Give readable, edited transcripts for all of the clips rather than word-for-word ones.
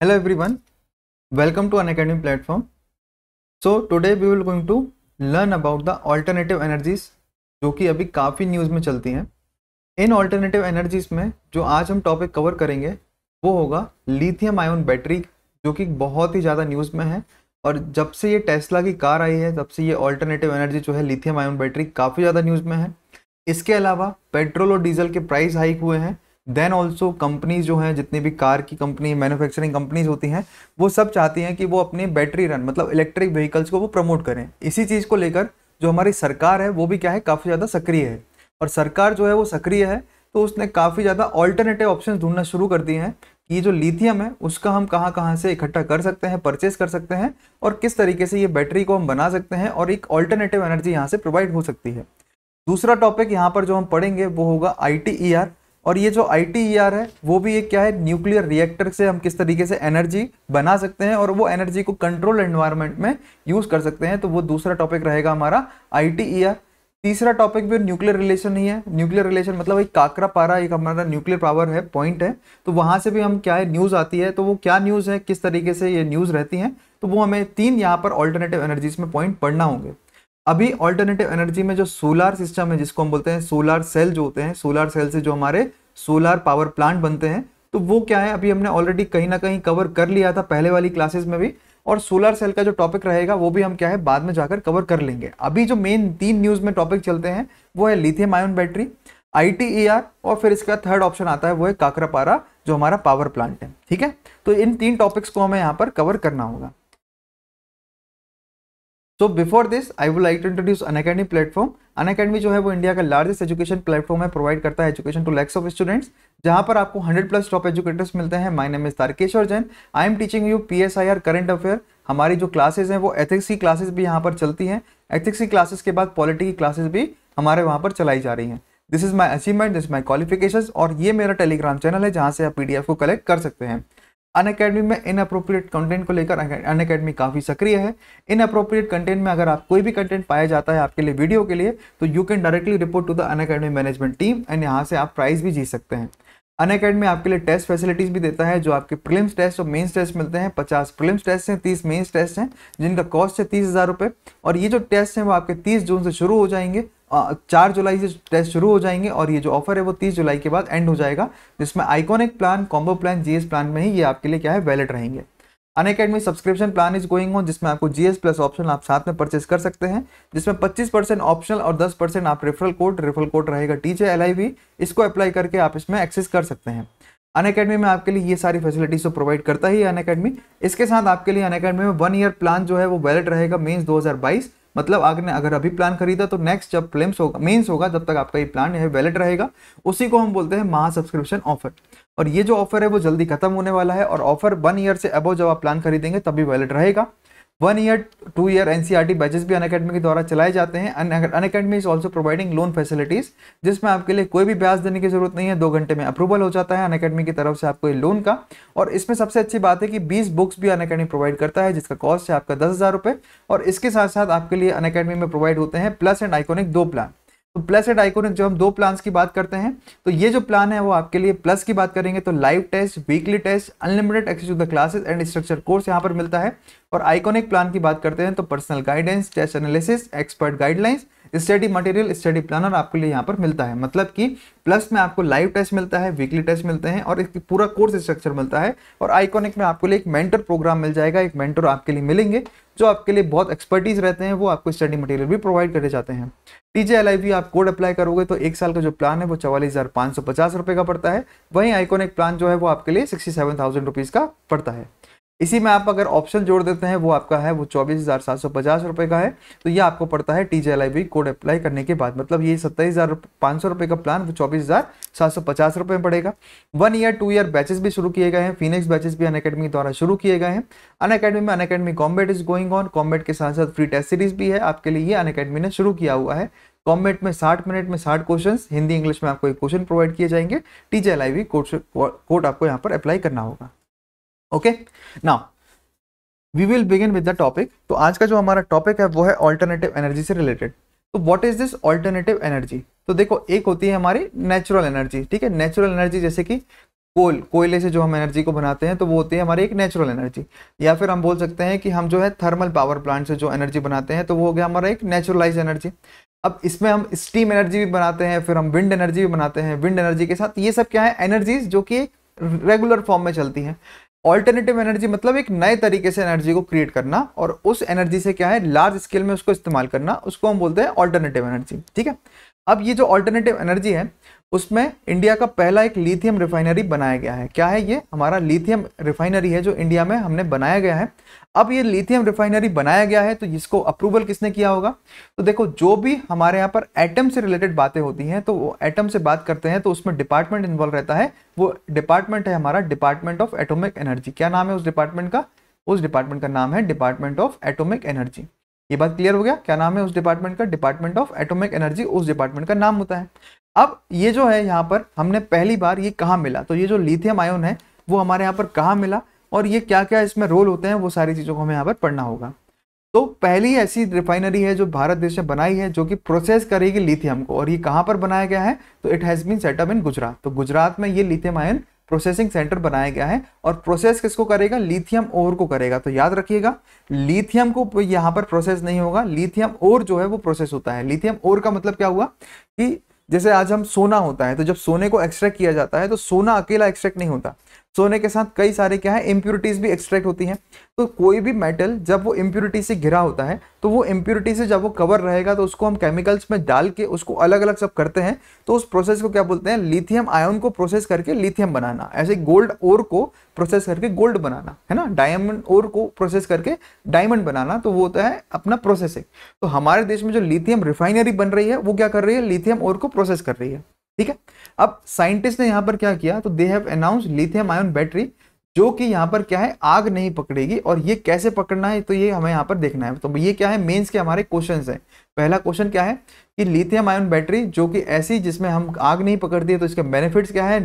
Hello everyone, welcome to Unacademy platform. So today we will going to learn about the alternative energies जो कि अभी काफ़ी news में चलती हैं। इन ऑल्टरनेटिव एनर्जीज में जो आज हम टॉपिक कवर करेंगे वो होगा लिथियम आयन बैटरी, जो कि बहुत ही ज़्यादा न्यूज़ में है। और जब से ये टेस्ला की कार आई है तब से ये ऑल्टरनेटिव एनर्जी जो है लिथियम आयन बैटरी काफ़ी ज़्यादा न्यूज़ में है। इसके अलावा पेट्रोल और डीजल के प्राइस हाइक हुए हैं। देन ऑल्सो कंपनीज जो हैं, जितनी भी कार की कंपनी, मैन्युफैक्चरिंग कंपनीज होती हैं, वो सब चाहती हैं कि वो अपनी बैटरी रन मतलब इलेक्ट्रिक व्हीकल्स को वो प्रमोट करें। इसी चीज़ को लेकर जो हमारी सरकार है वो भी क्या है, काफ़ी ज़्यादा सक्रिय है। और सरकार जो है वो सक्रिय है तो उसने काफ़ी ज़्यादा ऑल्टरनेटिव ऑप्शन ढूंढना शुरू कर दिए हैं कि ये जो लिथियम है उसका हम कहाँ कहाँ से इकट्ठा कर सकते हैं, परचेस कर सकते हैं, और किस तरीके से ये बैटरी को हम बना सकते हैं और एक ऑल्टरनेटिव एनर्जी यहाँ से प्रोवाइड हो सकती है। दूसरा टॉपिक यहाँ पर जो हम पढ़ेंगे वो होगा ITER। और ये जो ITER है वो भी एक क्या है, न्यूक्लियर रिएक्टर से हम किस तरीके से एनर्जी बना सकते हैं और वो एनर्जी को कंट्रोल एनवायरनमेंट में यूज कर सकते हैं। तो वो दूसरा टॉपिक रहेगा हमारा ITER। तीसरा टॉपिक भी न्यूक्लियर रिलेशन ही है। न्यूक्लियर रिलेशन मतलब एक काकरा पारा, एक हमारा न्यूक्लियर पावर है, पॉइंट है, तो वहां से भी हम क्या है, न्यूज आती है। तो वो क्या न्यूज है, किस तरीके से ये न्यूज रहती है, तो वो हमें तीन यहाँ पर ऑल्टरनेटिव एनर्जीज में पॉइंट पढ़ना होंगे। अभी ऑल्टरनेटिव एनर्जी में जो सोलार सिस्टम है, जिसको हम बोलते हैं सोलार सेल, जो होते हैं सोलार सेल से जो हमारे सोलार पावर प्लांट बनते हैं, तो वो क्या है, अभी हमने ऑलरेडी कहीं ना कहीं कवर कर लिया था पहले वाली क्लासेस में भी। और सोलर सेल का जो टॉपिक रहेगा वो भी हम क्या है, बाद में जाकर कवर कर लेंगे। अभी जो मेन तीन न्यूज में टॉपिक चलते हैं वो है लिथियम आयन बैटरी, ITER, और फिर इसका थर्ड ऑप्शन आता है वो है काकरापारा, जो हमारा पावर प्लांट है। ठीक है, तो इन तीन टॉपिक्स को हमें यहाँ पर कवर करना होगा। तो before this I would like to introduce Unacademy platform. Unacademy जो है वो इंडिया का लार्जेस्ट एजुकेशन प्लेटफॉर्म है, प्रोवाइड करता है education to lakhs of students, जहां पर आपको 100+ टॉप एजुकेटर्स मिलते हैं। My name is Tarkeshwar Jain, I am teaching you PSIR current affair. हमारी जो क्लासेस हैं वो एथिक्स की क्लासेस भी यहाँ पर चलती हैं। एथिक्स की क्लासेस के बाद पॉलिटी की क्लासेस भी हमारे वहाँ पर चलाई जा रही हैं। This is my achievement, this my qualification, और ये मेरा टेलीग्राम चैनल है जहाँ से आप PDF को कलेक्ट कर सकते हैं। अनअकैडमी में इनअप्रोप्रिएट कंटेंट को लेकर अनअकैडमी काफ़ी सक्रिय है। इनअप्रोप्रिएट कंटेंट में अगर आप कोई भी कंटेंट पाया जाता है आपके लिए वीडियो के लिए, तो you can directly report to the Unacademy management team and यहाँ से आप प्राइज भी जीत सकते हैं। अनअकैडमी आपके लिए टेस्ट फैसिलिटीज भी देता है, जो आपके प्रीलिम्स टेस्ट और मेंस टेस्ट मिलते हैं। 50 प्रीलिम्स टेस्ट हैं, 30 मेंस टेस्ट हैं, जिनका कॉस्ट है 30,000 रुपये। और ये जो टेस्ट हैं वो आपके 30 जून से शुरू हो जाएंगे, 4 जुलाई से टेस्ट शुरू हो जाएंगे, और ये जो ऑफर है वो 30 जुलाई के बाद एंड हो जाएगा, जिसमें iconic plan, combo plan, GS plan में ही ये आपके लिए क्या है, वैलिड रहेंगे। Unacademy subscription plan is going on, जिसमें आपको GS प्लस ऑप्शन आप साथ में परचेस कर सकते हैं, जिसमें 25% ऑप्शनल और 10% आप रेफरल कोड रहेगा TJLIV, इसको अप्लाई करके आप इसमें एक्सेस कर सकते हैं। अनअकैडमी में आपके लिए ये सारी फैसिलिटीज तो प्रोवाइड करता ही है अनअकैडमी। इसके साथ आपके लिए अनअकैडमी में 1 ईयर प्लान जो है वो वैलिड रहेगा मेंस 2022। मतलब आपने अगर अभी प्लान खरीदा तो नेक्स्ट जब प्रीलिम्स होगा, मेंस होगा, जब तक आपका ये प्लान है वैलिड रहेगा। उसी को हम बोलते हैं महा सब्सक्रिप्शन ऑफर। और ये जो ऑफर है वो जल्दी खत्म होने वाला है, और ऑफर 1 ईयर से अबव जब आप प्लान खरीदेंगे तभी वैलिड रहेगा। 1 ईयर 2 ईयर NCERT बैचेस भी अनअकैडमी के द्वारा चलाए जाते हैं। Unacademy is also providing loan facilities, जिसमें आपके लिए कोई भी ब्याज देने की जरूरत नहीं है, 2 घंटे में अप्रूवल हो जाता है अनअकैडमी की तरफ से आपको ये लोन का। और इसमें सबसे अच्छी बात है कि 20 बुक्स भी अनअकैडमी प्रोवाइड करता है, जिसका कॉस्ट है आपका 10,000 रुपये। और इसके साथ साथ आपके लिए अनअकैडमी में प्रोवाइड होते हैं प्लस एंड आइकॉनिक 2 प्लान। तो प्लस एंड आइकॉनिक जो हम 2 प्लान्स की बात करते हैं, तो ये जो प्लान है वो आपके लिए प्लस की बात करेंगे तो live test, weekly test, unlimited access to the classes and structure course यहाँ पर मिलता है। और आइकॉनिक प्लान की बात करते हैं तो personal guidance, test analysis, expert guidelines, study material, study planner आपके लिए यहाँ पर मिलता है। मतलब कि प्लस में आपको लाइव टेस्ट मिलता है, वीकली टेस्ट मिलते हैं, और एक पूरा कोर्स स्ट्रक्चर मिलता है। और आइकॉनिक में आपके लिए एक मेंटर प्रोग्राम मिल जाएगा, एक मेंटर आपके लिए मिलेंगे जो आपके लिए बहुत एक्सपर्टीज रहते हैं, वो आपको स्टडी मटेरियल भी प्रोवाइड करे जाते हैं। TJLIV आप कोड अप्लाई करोगे तो 1 साल का जो प्लान है वो 44,550 रुपये का पड़ता है। वहीं आइकॉनिक प्लान जो है वो आपके लिए 67,000 रुपीज़ का पड़ता है। इसी में आप अगर ऑप्शन जोड़ देते हैं वो आपका है वो 24,750 रुपये का है। तो ये आपको पड़ता है TJLIV कोड अप्लाई करने के बाद। मतलब ये 27,500 रुपये का प्लान वो 24,750 रुपये में पड़ेगा। 1 ईयर 2 ईयर बैचेस भी शुरू किए गए हैं, फिनिक्स बैचेस भी अनअकैडमी द्वारा शुरू किए गए हैं। अनअकैडमी में Unacademy combat is going on, combat के साथ साथ फ्री टेस्ट सीरीज भी है आपके लिए, ये अनअकैडमी ने शुरू किया हुआ है। कॉम्बैट में 60 मिनट में 60 क्वेश्चन, हिंदी इंग्लिश में आपको एक क्वेश्चन प्रोवाइड किए जाएंगे। TJLIV कोड आपको यहाँ पर अप्लाई करना होगा। Okay, now we will begin with the topic. तो आज का जो हमारा टॉपिक है वो है ऑल्टरनेटिव एनर्जी से रिलेटेड। तो what is this alternative energy? तो देखो, एक होती है हमारी नेचुरल एनर्जी, ठीक है। नेचुरल एनर्जी जैसे कि कोयले से जो हम एनर्जी को बनाते हैं तो वो होती है हमारी एक नेचुरल एनर्जी, या फिर हम बोल सकते हैं कि हम जो है थर्मल पावर प्लांट से जो एनर्जी बनाते हैं तो वो हो गया हमारा एक नेचुरलाइज एनर्जी। अब इसमें हम स्टीम एनर्जी भी बनाते हैं, फिर हम विंड एनर्जी भी बनाते हैं। विंड एनर्जी के साथ ये सब क्या है, एनर्जीज जो कि एक रेगुलर फॉर्म में चलती हैं। ऑल्टरनेटिव एनर्जी मतलब एक नए तरीके से एनर्जी को क्रिएट करना और उस एनर्जी से क्या है लार्ज स्केल में उसको इस्तेमाल करना, उसको हम बोलते हैं ऑल्टरनेटिव एनर्जी। ठीक है, अब ये जो ऑल्टरनेटिव एनर्जी है उसमें इंडिया का पहला एक लिथियम रिफाइनरी बनाया गया है। क्या है ये, हमारा लिथियम रिफाइनरी है जो इंडिया में हमने बनाया गया है। अब ये लिथियम रिफाइनरी बनाया गया है तो इसको अप्रूवल किसने किया होगा, तो देखो जो भी हमारे यहाँ पर एटम से रिलेटेड बातें होती हैं तो वो एटम से बात करते हैं तो उसमें डिपार्टमेंट इन्वॉल्व रहता है। वो डिपार्टमेंट है हमारा डिपार्टमेंट ऑफ एटॉमिक एनर्जी। क्या नाम है उस डिपार्टमेंट का, उस डिपार्टमेंट का नाम है डिपार्टमेंट ऑफ एटॉमिक एनर्जी। ये बात क्लियर हो गया, क्या नाम है उस डिपार्टमेंट का, डिपार्टमेंट ऑफ एटॉमिक एनर्जी उस डिपार्टमेंट का नाम होता है। अब ये जो है यहाँ पर हमने पहली बार ये कहाँ मिला, तो ये जो लिथियम आयन है वो हमारे यहाँ पर कहाँ मिला और ये क्या क्या इसमें रोल होते हैं वो सारी चीज़ों को हमें यहाँ पर पढ़ना होगा। तो पहली ऐसी रिफाइनरी है जो भारत देश में बनाई है जो कि प्रोसेस करेगी लिथियम को, और ये कहाँ पर बनाया गया है, तो इट हैज़ बीन सेटअप इन गुजरात। तो गुजरात में ये लिथियम आयन प्रोसेसिंग सेंटर बनाया गया है और प्रोसेस किसको करेगा, लिथियम ओर को करेगा। तो याद रखिएगा लिथियम को यहाँ पर प्रोसेस नहीं होगा, लिथियम ओर जो है वो प्रोसेस होता है। लिथियम ओर का मतलब क्या हुआ कि जैसे आज हम सोना होता है तो जब सोने को एक्सट्रैक्ट किया जाता है तो सोना अकेला एक्सट्रैक्ट नहीं होता, सोने के साथ कई सारे क्या है इम्प्यूरिटीज भी एक्सट्रैक्ट होती हैं। तो कोई भी मेटल जब वो इम्प्यूरिटी से घिरा होता है तो वो इम्प्यूरिटी से जब वो कवर रहेगा तो उसको हम केमिकल्स में डाल के उसको अलग अलग सब करते हैं। तो उस प्रोसेस को क्या बोलते हैं, लिथियम आयन को प्रोसेस करके लिथियम बनाना। ऐसे गोल्ड ओर को प्रोसेस करके गोल्ड बनाना, है ना, डायमंड ओर को प्रोसेस करके डायमंड बनाना, तो वो होता है अपना प्रोसेसिंग। तो हमारे देश में जो लिथियम रिफाइनरी बन रही है वो क्या कर रही है, लिथियम ओर को प्रोसेस कर रही है। ठीक है, अब साइंटिस्ट ने यहाँ पर क्या किया, तो they have announce lithium ion battery, जो कि यहाँ पर क्या है आग नहीं पकड़ेगी। और ये कैसे पकड़ना है तो ये हमें यहाँ पर देखना है। तो ये क्या है, मेंस के हमारे क्वेश्चंस हैं। पहला क्वेश्चन क्या है कि लिथियम आयन बैटरी जो कि ऐसी जिसमें हम आग नहीं पकड़ती है तो इसके बेनिफिट्स क्या है,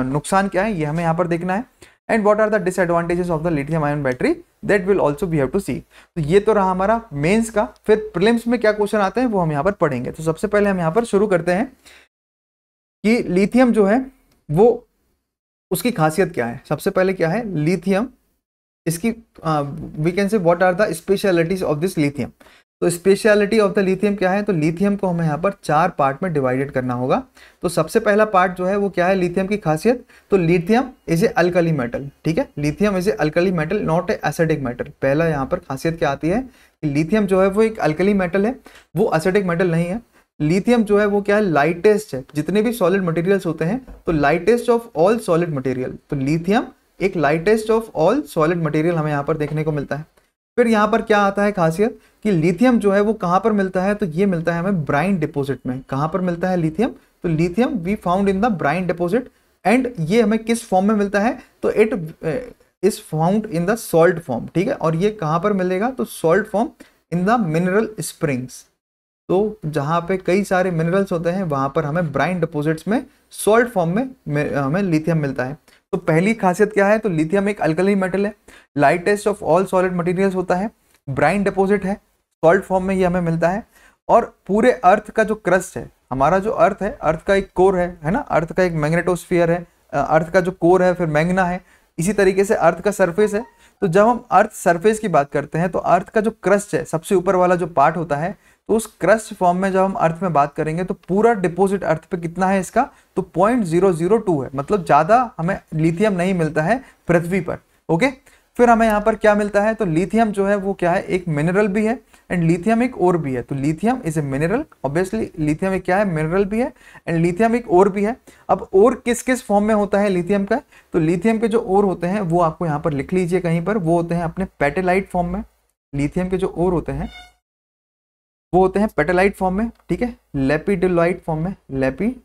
नुकसान क्या है, ये हमें यहाँ पर देखना है। And what are the disadvantages of the lithium ion battery, that will also we have to see. तो ये तो रहा हमारा मेंस का। फिर प्रीलिम्स में क्या क्वेश्चन आते हैं वो हम यहाँ पर पढ़ेंगे। तो सबसे पहले हम यहाँ पर शुरू करते हैं कि लिथियम जो है वो उसकी खासियत क्या है। सबसे पहले क्या है लिथियम, इसकी we can say what are the specialities of this lithium. तो स्पेशलिटी ऑफ द लिथियम क्या है, तो लिथियम को हमें यहाँ पर 4 पार्ट में डिवाइडेड करना होगा। तो सबसे पहला पार्ट जो है वो क्या है लिथियम की खासियत, तो lithium is a alkali metal. ठीक है, lithium is a alkali metal not a acidic metal. पहला यहाँ पर खासियत क्या आती है कि लिथियम जो है वो एक अल्कली मेटल है, वो एसिडिक मेटल नहीं है। लिथियम जो है वो क्या है लाइटेस्ट है, जितने भी सॉलिड मटेरियल्स होते हैं तो lightest of all solid material. तो लिथियम एक lightest of all solid material हमें यहाँ पर देखने को मिलता है। फिर यहाँ पर क्या आता है खासियत कि लिथियम जो है वो कहाँ पर मिलता है, तो ये मिलता है हमें ब्राइन डिपॉजिट में। कहाँ पर मिलता है लिथियम, तो lithium we found in the brine deposit. And ये हमें किस फॉर्म में मिलता है, तो it is found in the salt form. ठीक है, और ये कहाँ पर मिलेगा, तो salt form in the mineral springs. तो जहाँ पे कई सारे मिनरल्स होते हैं वहाँ पर हमें ब्राइन डिपॉजिट्स में सॉल्ट फॉर्म में हमें लिथियम मिलता है। तो पहली खासियत क्या है, तो लिथियम एक अल्कली मेटल है, lightest of all solid materials होता है, ब्राइन डिपॉजिट है, सॉल्ट फॉर्म में ये हमें मिलता है। और पूरे अर्थ का जो क्रस्ट है, हमारा जो अर्थ है, अर्थ का एक कोर है ना, अर्थ का एक मैग्नेटोस्फीयर है, अर्थ का जो कोर है फिर मैग्ना है, इसी तरीके से अर्थ का सरफेस है। तो जब हम अर्थ सरफेस की बात करते हैं तो अर्थ का जो क्रस्ट है, सबसे ऊपर वाला जो पार्ट होता है, तो उस क्रस्ट फॉर्म में जब हम अर्थ में बात करेंगे तो पूरा डिपॉजिट अर्थ पे कितना है इसका, तो 0.002 है। मतलब ज्यादा हमें लिथियम नहीं मिलता है पृथ्वी पर। ओके, फिर हमें यहाँ पर क्या मिलता है, तो लिथियम जो है वो क्या है, एक मिनरल भी है एंड लिथियम एक और भी है। तो lithium is a mineral, obviously lithium एक क्या है, मिनरल भी है एंड लिथियम एक और भी है। अब और किस किस फॉर्म में होता है लिथियम का, तो लिथियम के जो और होते हैं वो आपको यहाँ पर लिख लीजिए कहीं पर, वो होते हैं अपने पेटेलाइट फॉर्म में। लिथियम के जो और होते हैं वो होते हैं पेटेलाइट फॉर्म में, ठीक है, लेपिडोलाइट फॉर्म में, लेपिडोलाइट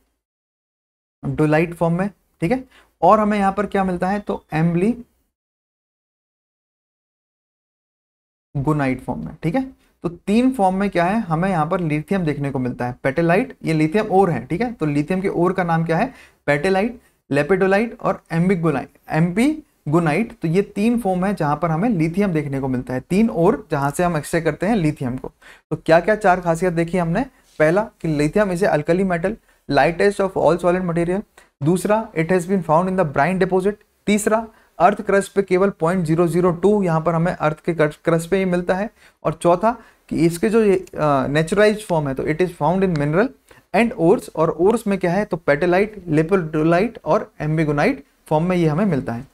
फॉर्म में, ठीक है। और हमें यहाँ पर क्या मिलता है, तो एम्बली गुनाइट फॉर्म में, ठीक है। तो 3 फॉर्म में क्या है, हमें यहाँ पर लिथियम देखने को मिलता है। पेटेलाइट, ये लिथियम ओर है, ठीक है, तो लिथियम के ओर का नाम क्या है, पेटेलाइट, लेपिडोलाइट और एम्बीगुनाइट। तो ये 3 फॉर्म है जहां पर हमें लिथियम देखने को मिलता है, 3 और जहां से हम एक्सट्रैक्ट करते हैं लिथियम को। तो क्या क्या 4 खासियत देखी हमने, पहला कि lithium is a alkali metal, lightest of all solid material, दूसरा, it has been found in the brine deposit. तीसरा, अर्थ क्रस्ट पे केवल 0.002 यहाँ पर हमें अर्थ के क्रस्ट पे ही मिलता है। और चौथा कि इसके जो नेचुरलाइज्ड फॉर्म है तो it is found in mineral and ores, और ओर्स में क्या है तो पेटेलाइट, लेपिडोलाइट और एम्बिगोनाइट फॉर्म में ये हमें मिलता है।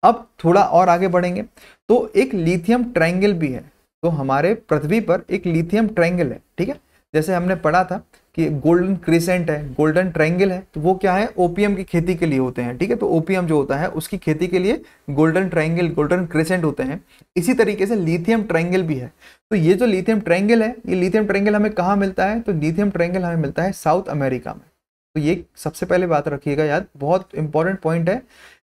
अब थोड़ा और आगे बढ़ेंगे तो एक लिथियम ट्रायंगल भी है। तो हमारे पृथ्वी पर एक लिथियम ट्रायंगल है, ठीक है। जैसे हमने पढ़ा था कि गोल्डन क्रिसेंट है, गोल्डन ट्रायंगल है, तो वो क्या है ओपीएम की खेती के लिए होते हैं, ठीक है। तो ओपीएम जो होता है उसकी खेती के लिए गोल्डन ट्रायंगल, गोल्डन क्रिसेंट होते हैं। इसी तरीके से लिथियम ट्रायंगल भी है। तो ये जो लिथियम ट्रायंगल है, ये लिथियम ट्रायंगल हमें कहाँ मिलता है, तो लिथियम ट्रायंगल हमें मिलता है साउथ अमेरिका में। तो ये सबसे पहले बात रखिएगा याद, बहुत इंपॉर्टेंट पॉइंट है।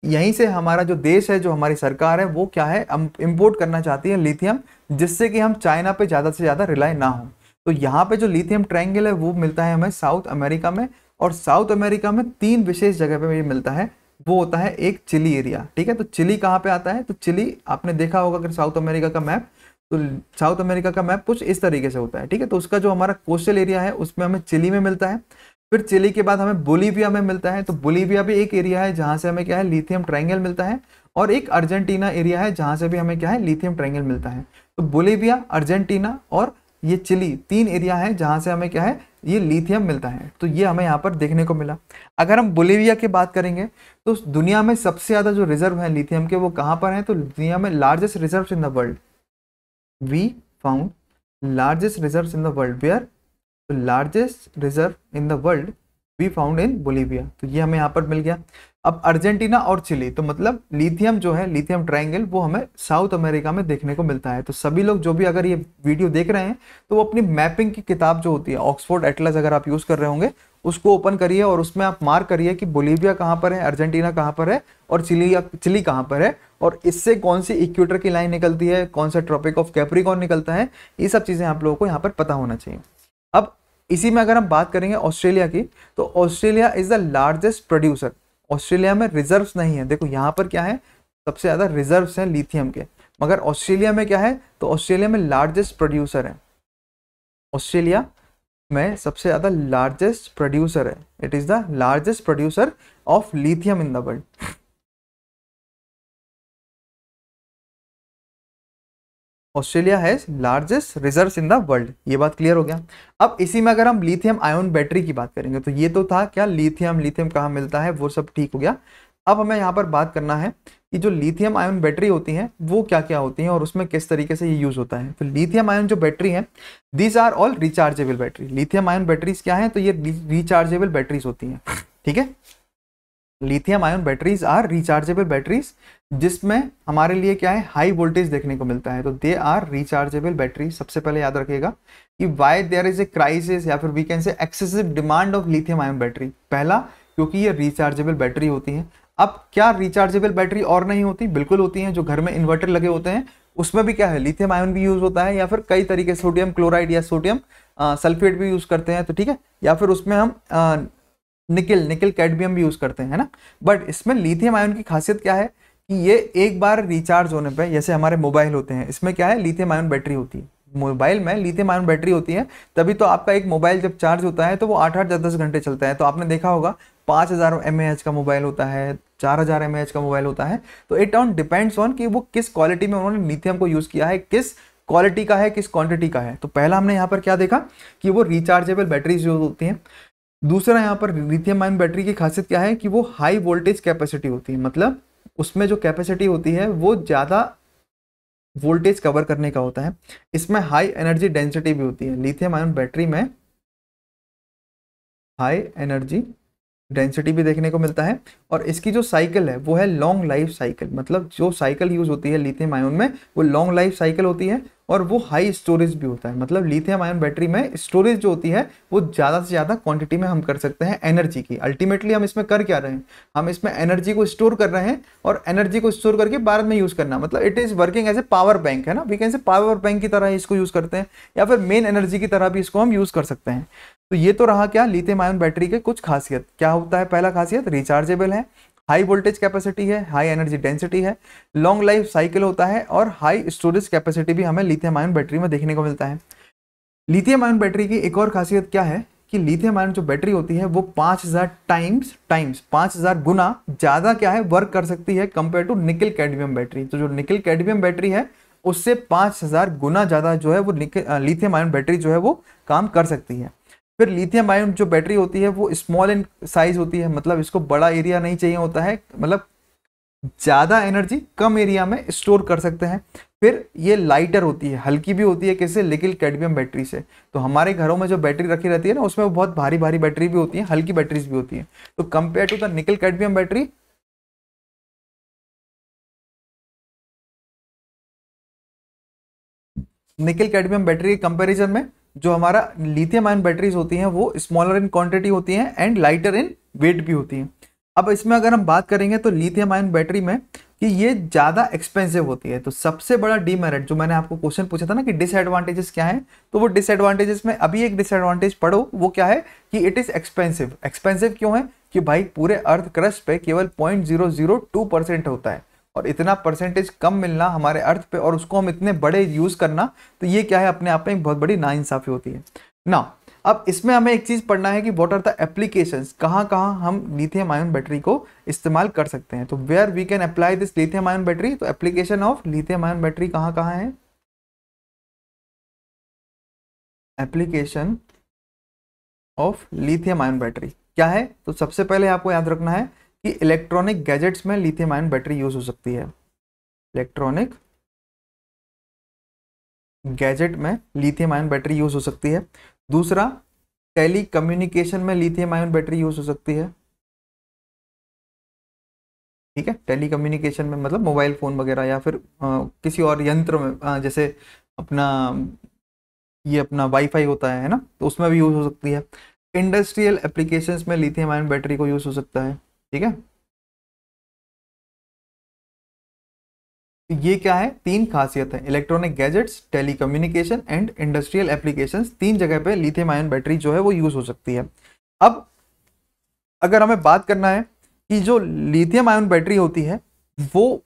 यहीं से हमारा जो देश है, जो हमारी सरकार है, वो क्या है इंपोर्ट करना चाहती है लिथियम, जिससे कि हम चाइना पे ज़्यादा से ज़्यादा रिलाई ना हो। तो यहाँ पे जो लिथियम ट्रायंगल है वो मिलता है हमें साउथ अमेरिका में। और साउथ अमेरिका में 3 विशेष जगह पे ये मिलता है। वो होता है एक चिली एरिया, ठीक है। तो चिली कहाँ पे आता है, तो चिली आपने देखा होगा अगर साउथ अमेरिका का मैप, तो साउथ अमेरिका का मैप कुछ इस तरीके से होता है, ठीक है। तो उसका जो हमारा कोस्टल एरिया है उसमें हमें चिली में मिलता है। फिर चिली के बाद हमें बोलीविया में मिलता है। तो बोलीविया भी एक एरिया है जहाँ से हमें क्या है लिथियम ट्रायंगल मिलता है। और एक अर्जेंटीना एरिया है जहाँ से भी हमें क्या है लिथियम ट्रायंगल मिलता है। तो बोलीविया, अर्जेंटीना और ये चिली 3 एरिया है जहाँ से हमें क्या है ये लिथियम मिलता है। तो ये हमें यहाँ पर देखने को मिला। अगर हम बोलीविया की बात करेंगे तो दुनिया में सबसे ज़्यादा जो रिजर्व है लिथियम के वो कहाँ पर है, तो दुनिया में largest reserve in the world, we found largest reserve in the world where, तो largest reserve in the world we found in Bolivia. तो ये हमें यहाँ पर मिल गया। अब अर्जेंटीना और चिली, तो मतलब लिथियम जो है लिथियम ट्रायंगल वो हमें साउथ अमेरिका में देखने को मिलता है। तो सभी लोग जो भी अगर ये वीडियो देख रहे हैं तो वो अपनी मैपिंग की किताब जो होती है ऑक्सफोर्ड एटलस अगर आप यूज कर रहे होंगे उसको ओपन करिए और उसमें आप मार्क करिए कि बोलीविया कहाँ पर है, अर्जेंटीना कहाँ पर है और चिली कहाँ पर है, और इससे कौन सी इक्वेटर की लाइन निकलती है, कौन सा ट्रॉपिक ऑफ कैप्रिकॉर्न निकलता है, ये सब चीजें आप लोगों को यहाँ पर पता होना चाहिए। अब इसी में अगर हम बात करेंगे ऑस्ट्रेलिया की, तो Australia is the largest producer. Australia में रिजर्व्स नहीं है, देखो यहाँ पर क्या है सबसे ज्यादा रिजर्व्स हैं लिथियम के, मगर ऑस्ट्रेलिया में क्या है, तो ऑस्ट्रेलिया में लार्जेस्ट प्रोड्यूसर है। ऑस्ट्रेलिया में सबसे ज्यादा लार्जेस्ट प्रोड्यूसर है, it is the largest producer of lithium in the world. Australia has largest reserves in the world, ये बात क्लियर हो गया। अब इसी में अगर हम लिथियम आयन बैटरी की बात करेंगे, तो ये तो था क्या लिथियम, लिथियम कहाँ मिलता है वो सब ठीक हो गया। अब हमें यहाँ पर बात करना है कि जो लिथियम आयन बैटरी होती हैं वो क्या क्या होती हैं और उसमें किस तरीके से ये यूज होता है। तो लिथियम आयन जो बैटरी है, these are all rechargeable battery. Lithium ion batteries क्या है, तो ये रिचार्जेबल बैटरीज होती हैं, ठीक है। Lithium ion batteries are rechargeable batteries, जिसमें हमारे लिए क्या है हाई वोल्टेज देखने को मिलता है। तो दे आर रिचार्जेबल बैटरी। सबसे पहले याद रखिएगा कि why there is a crisis या फिर we can say excessive demand of lithium ion battery. पहला, क्योंकि ये रिचार्जेबल बैटरी होती है। अब क्या रिचार्जेबल बैटरी और नहीं होती, बिल्कुल होती हैं। जो घर में इन्वर्टर लगे होते हैं उसमें भी क्या है लिथियम आयन भी यूज होता है, या फिर कई तरीके सोडियम क्लोराइड या सोडियम सल्फेट भी यूज करते हैं, तो ठीक है। या फिर उसमें हम निकल कैडमियम भी यूज करते हैं, है ना। बट इसमें लिथियम आयन की खासियत क्या है कि ये एक बार रिचार्ज होने पे, जैसे हमारे मोबाइल होते हैं इसमें क्या है लिथियम आयन बैटरी होती है, मोबाइल में लिथियम आयन बैटरी होती है, तभी तो आपका एक मोबाइल जब चार्ज होता है तो वो 8-8 10-10 घंटे चलता है। तो आपने देखा होगा 5000 mAh का मोबाइल होता है, 4000 mAh का मोबाइल होता है। तो इट ऑन डिपेंड्स ऑन कि वो किस क्वालिटी में उन्होंने लिथियम को यूज किया है, किस क्वालिटी का है, किस क्वांटिटी का है। तो पहला हमने यहाँ पर क्या देखा कि वो रिचार्जेबल बैटरीज यूज होती हैं। दूसरा, यहाँ पर लिथियम आयन बैटरी की खासियत क्या है कि वो हाई वोल्टेज कैपेसिटी होती है, मतलब उसमें जो कैपेसिटी होती है वो ज़्यादा वोल्टेज कवर करने का होता है। इसमें हाई एनर्जी डेंसिटी भी होती है। लिथियम आयन बैटरी में हाई एनर्जी डेंसिटी भी देखने को मिलता है। और इसकी जो साइकिल है वो है लॉन्ग लाइफ साइकिल, मतलब जो साइकिल यूज होती है लिथियम आयन में वो लॉन्ग लाइफ साइकिल होती है। और वो हाई स्टोरेज भी होता है, मतलब लिथियम आयन बैटरी में स्टोरेज जो होती है वो ज़्यादा से ज़्यादा क्वांटिटी में हम कर सकते हैं एनर्जी की। अल्टीमेटली हम इसमें कर क्या रहे हैं, हम इसमें एनर्जी को स्टोर कर रहे हैं, और एनर्जी को स्टोर करके बाद में यूज़ करना, मतलब it is working as a power bank, है ना। We can say power bank की तरह इसको यूज़ करते हैं, या फिर मेन एनर्जी की तरह भी इसको हम यूज़ कर सकते हैं। तो ये तो रहा क्या लिथियम आयन बैटरी के कुछ खासियत। क्या होता है, पहला खासियत रिचार्जेबल है, हाई वोल्टेज कैपेसिटी है, हाई एनर्जी डेंसिटी है, लॉन्ग लाइफ साइकिल होता है, और हाई स्टोरेज कैपेसिटी भी हमें लिथियम आयन बैटरी में देखने को मिलता है। लिथियम आयन बैटरी की एक और खासियत क्या है कि लिथियम आयन जो बैटरी होती है वो 5000 टाइम्स 5000 गुना ज़्यादा क्या है वर्क कर सकती है compare to nickel cadmium battery. तो जो निकल कैडमियम बैटरी है उससे 5000 गुना ज़्यादा जो है वो लिथियम आयन बैटरी जो है वो काम कर सकती है। फिर लिथियम आयन जो बैटरी होती है वो स्मॉल इन साइज होती है, मतलब इसको बड़ा एरिया नहीं चाहिए होता है, मतलब ज़्यादा एनर्जी कम एरिया में स्टोर कर सकते हैं। फिर ये लाइटर होती है, हल्की भी होती है, किससे? निकल कैडमियम बैटरी से। तो हमारे घरों में जो बैटरी रखी रहती है ना उसमें बहुत भारी भारी बैटरी भी होती है, हल्की बैटरीज भी होती है। तो compare to the nickel cadmium battery, nickel cadmium battery के कंपैरिजन में जो हमारा लिथियम आयन बैटरीज होती हैं वो स्मॉलर इन क्वांटिटी होती हैं एंड लाइटर इन वेट भी होती हैं। अब इसमें अगर हम बात करेंगे तो लिथियम आयन बैटरी में कि ये ज़्यादा एक्सपेंसिव होती है। तो सबसे बड़ा डीमेरिट जो मैंने आपको क्वेश्चन पूछा था ना कि डिसएडवांटेजेस क्या है, तो वो डिसएडवांटेजेस में अभी एक डिसएडवांटेज पढ़ो, वो क्या है कि इट इज़ एक्सपेंसिव। एक्सपेंसिव क्यों है? कि भाई पूरे अर्थ क्रस्ट पे केवल 0.002% होता है, और इतना परसेंटेज कम मिलना हमारे अर्थ पे और उसको हम इतने बड़े यूज करना, तो ये क्या है अपने आप में एक बहुत बड़ी नाइंसाफी होती है ना। अब इसमें हमें एक चीज पढ़ना है कि व्हाट आर द एप्लीकेशंस, कहाँ कहाँ हम लिथियम आयन बैटरी को इस्तेमाल कर सकते हैं। तो where we can apply this lithium ion battery, तो application of lithium ion battery कहाँ कहाँ है? Application of lithium ion battery क्या है? तो सबसे पहले आपको याद रखना है कि इलेक्ट्रॉनिक गैजेट्स में लिथियम आयन बैटरी यूज हो सकती है। इलेक्ट्रॉनिक गैजेट में लिथियम आयन बैटरी यूज हो सकती है। दूसरा, टेली कम्युनिकेशन में लिथियम आयन बैटरी यूज हो सकती है। ठीक है, टेली कम्युनिकेशन में मतलब मोबाइल फोन वगैरह या फिर किसी और यंत्र में, जैसे अपना ये अपना वाईफाई होता है ना, तो उसमें भी यूज हो सकती है। इंडस्ट्रियल एप्लीकेशंस में लिथियम आयन बैटरी को यूज हो सकता है। ठीक है, तो ये क्या है? तीन खासियत है, electronic gadgets, telecommunication and industrial applications. तीन जगह पे लिथियम आयन बैटरी जो है वो यूज हो सकती है। अब अगर हमें बात करना है कि जो लिथियम आयन बैटरी होती है वो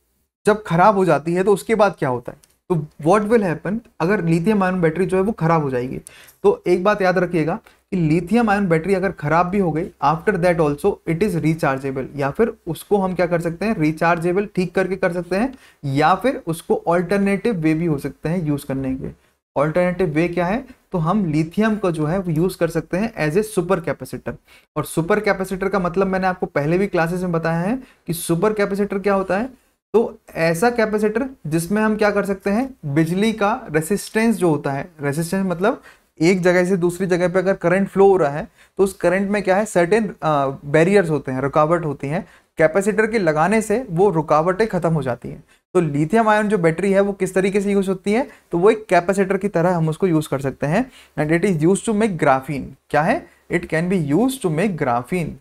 जब खराब हो जाती है तो उसके बाद क्या होता है, तो व्हाट विल हैपन अगर लिथियम आयन बैटरी जो है वो खराब हो जाएगी। तो एक बात याद रखिएगा कि लिथियम आयन बैटरी अगर खराब भी हो गई, after that also it is rechargeable, या फिर उसको हम क्या कर सकते हैं? रिचार्जेबल ठीक करके कर सकते हैं, या फिर उसको ऑल्टरनेटिव वे भी हो सकते हैं यूज करने के। ऑल्टरनेटिव वे क्या है? तो हम लिथियम को जो है वो यूज कर सकते हैं एज ए सुपर कैपेसिटर। और सुपर कैपेसिटर का मतलब मैंने आपको पहले भी क्लासेस में बताया है कि सुपर कैपेसिटर क्या होता है। तो ऐसा कैपेसिटर जिसमें हम क्या कर सकते हैं, बिजली का रेसिस्टेंस जो होता है, रेसिस्टेंस मतलब एक जगह से दूसरी जगह पे अगर करंट फ्लो हो रहा है तो उस करंट में क्या है, सर्टेन बैरियर्स होते हैं, रुकावट होती हैं, कैपेसिटर के लगाने से वो रुकावटें खत्म हो जाती हैं। तो लिथियम आयन जो बैटरी है वो किस तरीके से यूज होती है, तो वो एक कैपेसिटर की तरह हम उसको यूज कर सकते हैं। And it is use to make graphene. क्या है? It can be use to make graphene.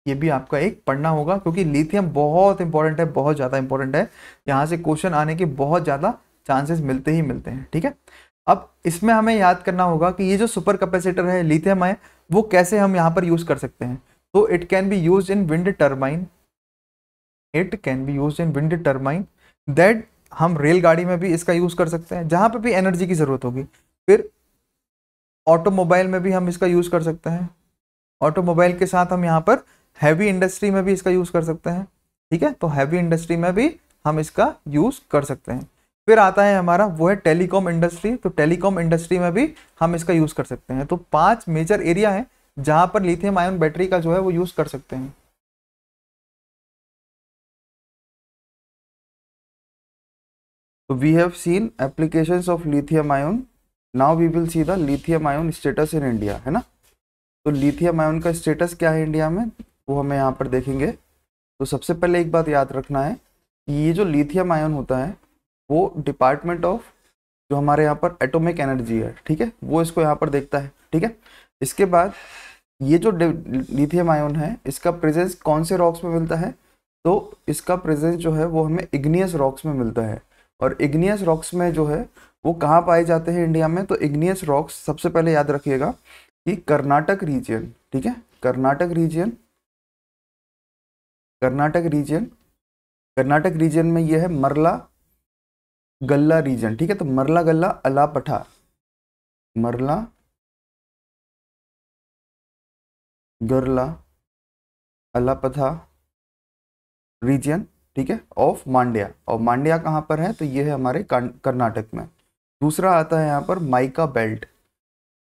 ये भी आपका एक पढ़ना होगा क्योंकि लिथियम बहुत इंपॉर्टेंट है, बहुत ज़्यादा इंपॉर्टेंट है। यहाँ से क्वेश्चन आने के बहुत ज़्यादा चांसेस मिलते ही मिलते हैं। ठीक है, अब इसमें हमें याद करना होगा कि ये जो सुपर कैपेसिटर है लिथियम है वो कैसे हम यहाँ पर यूज कर सकते हैं। तो it can be use in wind turbine, it can be use in wind turbine. That हम रेलगाड़ी में भी इसका यूज कर सकते हैं जहां पे भी एनर्जी की जरूरत होगी। फिर ऑटोमोबाइल में भी हम इसका यूज कर सकते हैं, ऑटोमोबाइल के साथ हम यहाँ पर हैवी इंडस्ट्री में भी इसका यूज कर सकते हैं। ठीक है, तो हैवी इंडस्ट्री में भी हम इसका यूज कर सकते हैं। फिर आता है हमारा वो है टेलीकॉम इंडस्ट्री, तो टेलीकॉम इंडस्ट्री में भी हम इसका यूज कर सकते हैं। तो 5 मेजर एरिया है जहां पर लिथियम आयन बैटरी का जो है वो यूज कर सकते हैं। So we have seen applications of lithium ion. Now we will see the lithium ion status in India, है ना। तो लिथियम आयन का स्टेटस क्या है इंडिया में, वो हमें यहाँ पर देखेंगे। तो सबसे पहले एक बात याद रखना है, ये जो लिथियम आयन होता है वो डिपार्टमेंट ऑफ जो हमारे यहाँ पर एटॉमिक एनर्जी है, ठीक है, वो इसको यहाँ पर देखता है। ठीक है, इसके बाद ये जो लिथियम आयन है इसका प्रेजेंस कौन से रॉक्स में मिलता है, तो इसका प्रेजेंस जो है वो हमें इग्नियस रॉक्स में मिलता है। और इग्नियस रॉक्स में जो है वो कहाँ पाए जाते हैं इंडिया में, तो इग्नियस रॉक्स सबसे पहले याद रखिएगा कि कर्नाटक रीजन। ठीक है, Karnataka region, Karnataka region, Karnataka region में ये है मरला गल्ला रीजन। ठीक है, तो मरला गल्ला अलापठा, मरला गरला अलापथा रीजन, ठीक है, ऑफ मांड्या। और मांड्या कहाँ पर है, तो ये है हमारे कर्नाटक में। दूसरा आता है यहाँ पर mica belt.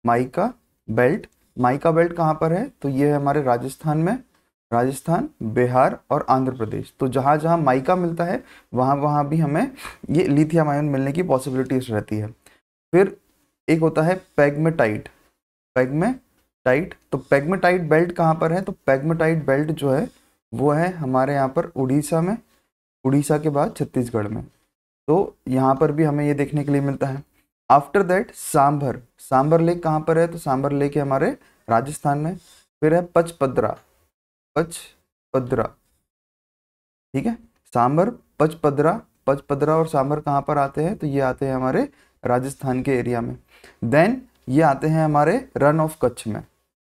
Mica belt, mica belt कहाँ पर है, तो ये है हमारे राजस्थान में, राजस्थान, बिहार और आंध्र प्रदेश। तो जहाँ जहाँ माइका मिलता है वहाँ वहाँ भी हमें ये लिथियम आयन मिलने की पॉसिबिलिटीज रहती है। फिर एक होता है पैग्मेटाइट। पैग्मेटाइट, तो पैग्मेटाइट बेल्ट कहाँ पर है, तो पैग्मेटाइट बेल्ट जो है वो है हमारे यहाँ पर उड़ीसा में, उड़ीसा के बाद छत्तीसगढ़ में। तो यहाँ पर भी हमें ये देखने के लिए मिलता है। After that sambar, sambar lake कहाँ पर है, तो सांभर लेक है हमारे राजस्थान में। फिर है पचपदरा, पचपदरा, ठीक है, सांभर, पचपदरा, पचपदरा और सांभर कहाँ पर आते हैं, तो ये आते हैं हमारे राजस्थान के एरिया में। देन ये आते हैं हमारे रन ऑफ कच्छ में,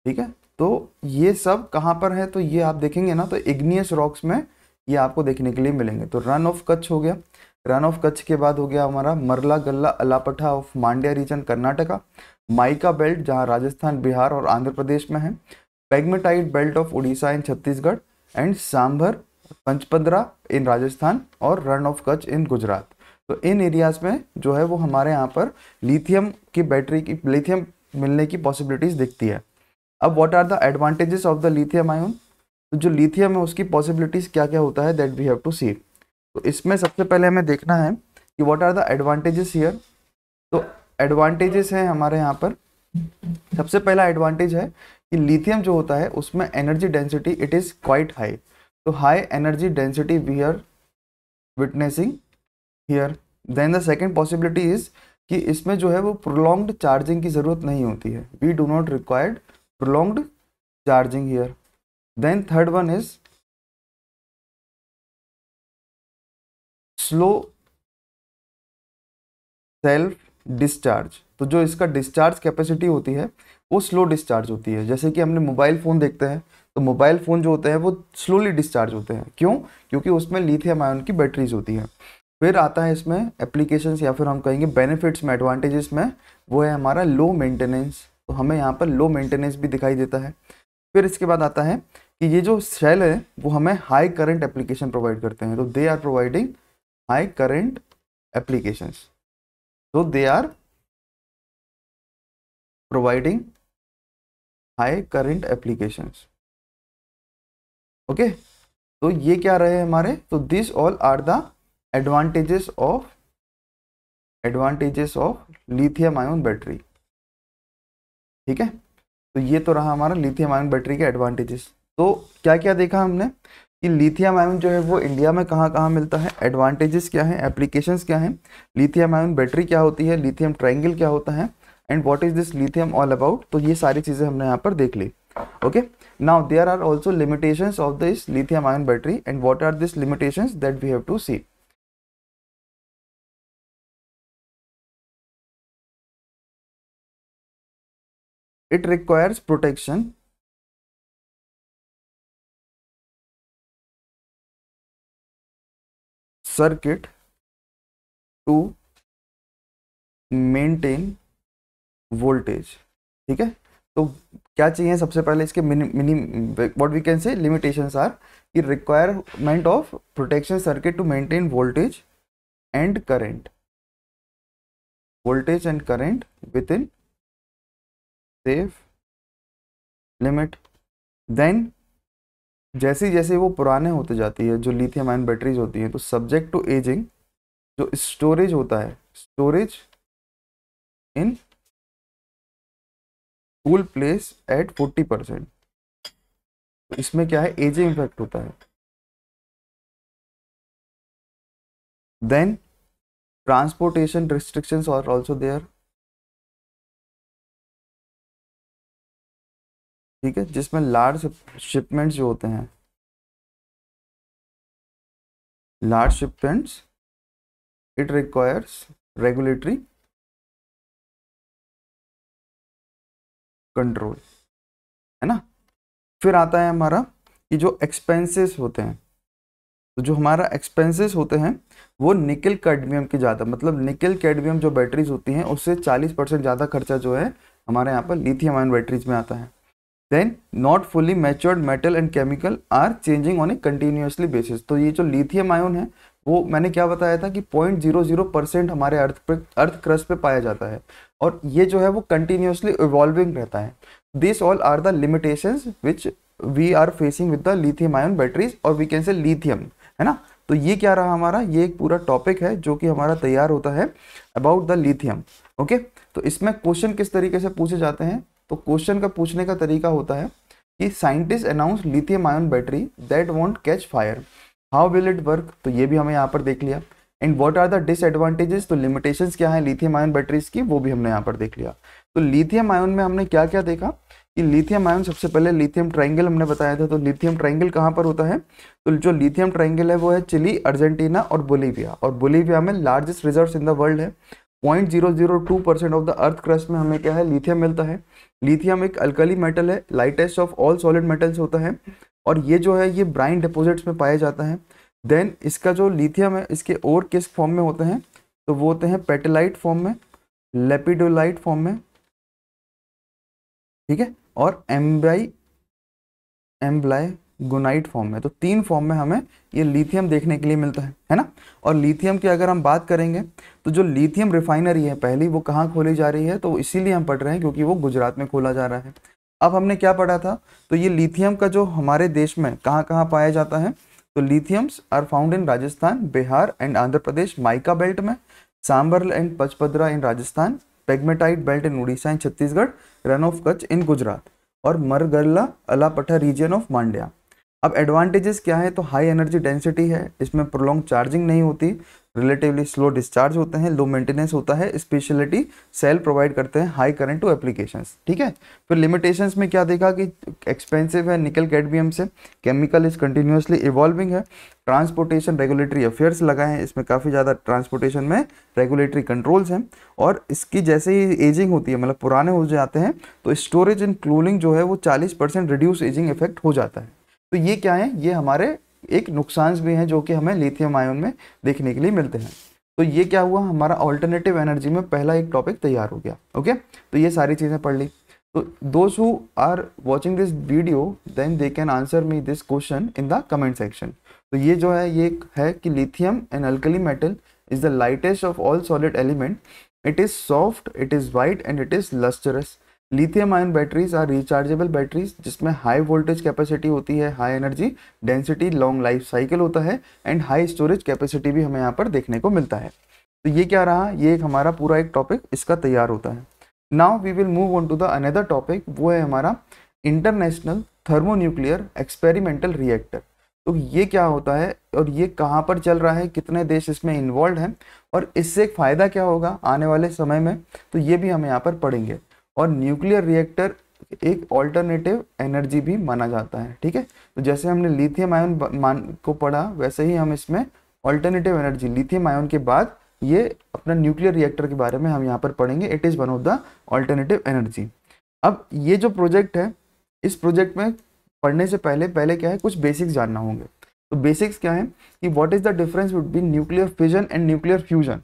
ठीक है। तो ये सब कहाँ पर है, तो ये आप देखेंगे ना, तो इग्नियस रॉक्स में ये आपको देखने के लिए मिलेंगे। तो रन ऑफ कच्छ हो गया। रन ऑफ कच्छ के बाद हो गया हमारा Marlagalla Alapatta of Mandya region Karnataka, mica belt जहाँ राजस्थान, बिहार और आंध्र प्रदेश में है, pegmatite belt of Orissa and Chhattisgarh, and Sambhar, Pachpadra in Rajasthan और रन ऑफ कच्छ इन गुजरात। तो इन एरियाज में जो है वो हमारे यहाँ पर लिथियम की बैटरी की, लिथियम मिलने की पॉसिबिलिटीज दिखती है। अब what are the advantages of the lithium ion, तो जो लिथियम है उसकी पॉसिबिलिटीज क्या क्या होता है, that we have to see. तो इसमें सबसे पहले हमें देखना है कि what are the advantages here. तो एडवांटेजेस हैं हमारे यहाँ पर, सबसे पहला एडवांटेज है कि लिथियम जो होता है उसमें energy density it is quite high. तो high energy density we are witnessing here. Then the second possibility is कि इसमें जो है वो प्रोलॉन्ग्ड चार्जिंग की जरूरत नहीं होती है, we do not required prolonged charging here. Then third one is slow self discharge. तो जो इसका डिस्चार्ज कैपेसिटी होती है वो स्लो डिस्चार्ज होती है। जैसे कि हमने मोबाइल फ़ोन देखते हैं, तो मोबाइल फ़ोन जो होते हैं वो स्लोली डिस्चार्ज होते हैं। क्यों? क्योंकि उसमें लिथियम आयन की बैटरीज होती हैं। फिर आता है इसमें एप्लीकेशंस या फिर हम कहेंगे बेनिफिट्स में, एडवांटेजेस में, वो है हमारा लो मेंटेनेंस। तो हमें यहाँ पर लो मेंटेनेंस भी दिखाई देता है। फिर इसके बाद आता है कि ये जो सेल है वो हमें हाई करंट एप्लीकेशन प्रोवाइड करते हैं। तो they are providing high current applications, so they are providing high current applications, okay। तो ये क्या रहे हमारे, तो this all are the advantages of lithium ion battery, ठीक है। तो ये तो रहा हमारा लिथियम आयन बैटरी के एडवांटेजेस। तो क्या क्या देखा हमने कि लिथियम आयन जो है वो इंडिया में कहाँ कहाँ मिलता है, एडवांटेजेस क्या हैं, एप्लीकेशंस क्या हैं, लिथियम आयन बैटरी क्या होती है, लिथियम ट्रायंगल क्या होता है, and what is this lithium all about. तो ये सारी चीज़ें हमने यहाँ पर देख ली, okay. Now there are also limitations of this lithium ion battery, and what are this limitations that we have to see. It requires protection circuit to maintain voltage, ठीक है। तो क्या चाहिए सबसे पहले इसके what we can say limitations are कि requirement of protection circuit to maintain voltage and current, voltage and current within safe limit. Then जैसे जैसे वो पुराने होते जाती है जो लिथियम आयन बैटरीज होती हैं, तो सब्जेक्ट टू एजिंग जो स्टोरेज होता है, storage in cool place at 40%। तो इसमें क्या है, एजिंग इफेक्ट होता है। Then transportation restrictions are also there, ठीक है, जिसमें लार्ज शिपमेंट्स जो होते हैं, large shipments it requires regulatory control, है ना। फिर आता है हमारा कि जो एक्सपेंसेस होते हैं, तो जो हमारा एक्सपेंसेस होते हैं वो निकल कैडमियम के ज़्यादा, मतलब निकल कैडमियम जो बैटरीज होती हैं उससे 40% ज़्यादा खर्चा जो है हमारे यहाँ पर लिथियम आयन बैटरीज में आता है। Then not fully matured metal and chemical are changing on a continuously basis. तो ये जो लिथियम आयन है वो मैंने क्या बताया था कि 0.00% हमारे अर्थ क्रस्ट पे पाया जाता है और ये जो है वो कंटिन्यूसली इवॉल्विंग रहता है। This all are the limitations which we are facing with the lithium ion batteries और वी कैन से लिथियम, है ना। तो ये क्या रहा हमारा, ये एक पूरा टॉपिक है जो कि हमारा तैयार होता है अबाउट द लिथियम। ओके, तो इसमें क्वेश्चन किस तरीके से पूछे जाते हैं, तो क्वेश्चन का पूछने का तरीका होता है कि scientist announce lithium ion battery that won't catch fire, how will it work, तो ये भी हमें यहाँ पर देख लिया। And what are the disadvantages, तो लिमिटेशंस क्या है लिथियम आयन बैटरीज की, वो भी हमने यहाँ पर देख लिया। तो लिथियम आयन में हमने क्या क्या देखा कि लिथियम आयन, सबसे पहले लिथियम ट्राइंगल हमने बताया था। तो लिथियम ट्राइंगल कहाँ पर होता है, तो जो लिथियम ट्राइंगल है वो है चिली, अर्जेंटीना और बोलीविया, और बोलीविया में largest reserves in the world है। 0.002% ऑफ द अर्थ क्रस्ट में हमें क्या है, लिथियम मिलता है। लिथियम एक अल्कली मेटल है, lightest of all solid metals होता है और ये जो है ये ब्राइन डिपॉजिट्स में पाया जाता है। देन इसका जो लिथियम है इसके और किस फॉर्म में होते हैं, तो वो होते हैं पेटेलाइट फॉर्म में, लेपिडोलाइट फॉर्म में, ठीक है, और एम्ब्लाइगोनाइट फॉर्म में। तो 3 फॉर्म में हमें ये लिथियम देखने के लिए मिलता है ना। और लिथियम की अगर हम बात करेंगे तो जो लिथियम रिफाइनरी है पहली वो कहाँ खोली जा रही है, तो इसीलिए हम पढ़ रहे हैं क्योंकि वो गुजरात में खोला जा रहा है। अब हमने क्या पढ़ा था, तो ये लिथियम का जो हमारे देश में कहाँ कहाँ पाया जाता है, तो lithiums are found in Rajasthan, Bihar and Andhra Pradesh mica belt में, Sambhar and Pachpadra in Rajasthan, pegmatite belt in Orissa and Chhattisgarh, Rann of Kutch in Gujarat और मरगरला अलापट्टा रीजन ऑफ मांड्या। अब एडवांटेजेस क्या है, तो हाई एनर्जी डेंसिटी है, इसमें प्रोलॉन्ग चार्जिंग नहीं होती, रिलेटिवली स्लो डिस्चार्ज होते हैं, लो मेंटेनेंस होता है, स्पेशलिटी सेल प्रोवाइड करते हैं, हाई करंट टू एप्लीकेशंस, ठीक है। फिर लिमिटेशंस में क्या देखा कि एक्सपेंसिव है निकल कैडमियम से, केमिकल इज कंटिन्यूसली इवॉल्विंग है, ट्रांसपोर्टेशन रेगुलेटरी अफेयर्स लगाए हैं, इसमें काफ़ी ज़्यादा ट्रांसपोर्टेशन में रेगुलेटरी कंट्रोल्स हैं, और इसकी जैसे ही एजिंग होती है मतलब पुराने हो जाते हैं तो स्टोरेज एंड कूलिंग जो है वो 40% रिड्यूस एजिंग इफेक्ट हो जाता है। तो ये क्या है, ये हमारे एक नुकसान भी हैं जो कि हमें लिथियम आयन में देखने के लिए मिलते हैं। तो ये क्या हुआ, हमारा ऑल्टरनेटिव एनर्जी में पहला एक टॉपिक तैयार हो गया। ओके, तो ये सारी चीज़ें पढ़ ली। तो those who are watching this video then they can answer me this question in the comment section. तो ये जो है ये है कि lithium an alkali metal is the lightest of all solid element, it is soft, it is white and it is lustrous. Lithium ion batteries are rechargeable batteries जिसमें high voltage capacity होती है, high energy density, long life cycle होता है and high storage capacity भी हमें यहाँ पर देखने को मिलता है। तो ये क्या रहा, ये एक हमारा पूरा एक टॉपिक इसका तैयार होता है। Now we will move on to the another topic, वो है हमारा इंटरनेशनल थर्मोन्यूक्लियर एक्सपेरिमेंटल रिएक्टर। तो ये क्या होता है और ये कहाँ पर चल रहा है, कितने देश इसमें इन्वॉल्व हैं और इससे एक फ़ायदा क्या होगा आने वाले समय में, तो ये भी हम यहाँ पर पढ़ेंगे। और न्यूक्लियर रिएक्टर एक ऑल्टरनेटिव एनर्जी भी माना जाता है, ठीक है। तो जैसे हमने लिथियम आयन को पढ़ा वैसे ही हम इसमें ऑल्टरनेटिव एनर्जी लिथियम आयन के बाद ये अपना न्यूक्लियर रिएक्टर के बारे में हम यहाँ पर पढ़ेंगे। It is one of the alternative energy. अब ये जो प्रोजेक्ट है, इस प्रोजेक्ट में पढ़ने से पहले क्या है, कुछ बेसिक्स जानना होंगे। तो बेसिक्स क्या है कि what is the difference between nuclear fission and nuclear fusion.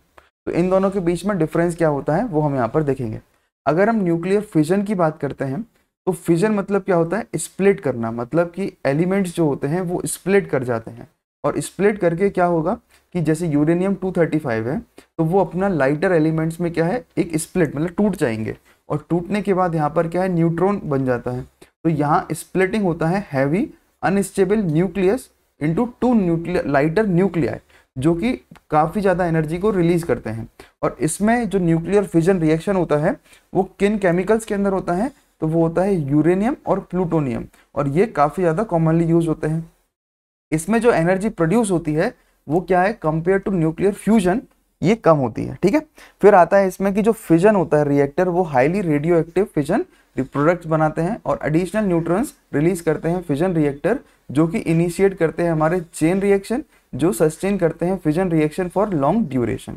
तो इन दोनों के बीच में डिफरेंस क्या होता है वो हम यहाँ पर देखेंगे। अगर हम न्यूक्लियर फिजन की बात करते हैं तो फिजन मतलब क्या होता है, स्प्लिट करना, मतलब कि एलिमेंट्स जो होते हैं वो स्प्लिट कर जाते हैं और स्प्लिट करके क्या होगा कि जैसे यूरेनियम 235 है तो वो अपना लाइटर एलिमेंट्स में क्या है एक स्प्लिट मतलब टूट जाएंगे और टूटने के बाद यहाँ पर क्या है न्यूट्रॉन बन जाता है। तो यहाँ स्प्लिटिंग होता है heavy unstable nucleus into 2 lighter nuclei जो कि काफ़ी ज़्यादा एनर्जी को रिलीज करते हैं। और इसमें जो न्यूक्लियर फिजन रिएक्शन होता है वो किन केमिकल्स के अंदर होता है, तो वो होता है यूरेनियम और प्लूटोनियम, और ये काफ़ी ज़्यादा कॉमनली यूज होते हैं। इसमें जो एनर्जी प्रोड्यूस होती है वो क्या है, कंपेयर टू न्यूक्लियर फ्यूजन ये कम होती है, ठीक है। फिर आता है इसमें कि जो फिजन होता है रिएक्टर वो highly radio active fission products बनाते हैं और एडिशनल न्यूट्रॉन्स रिलीज करते हैं फिजन रिएक्टर, जो कि इनिशिएट करते हैं हमारे चेन रिएक्शन, जो सस्टेन करते हैं fission reaction for long duration.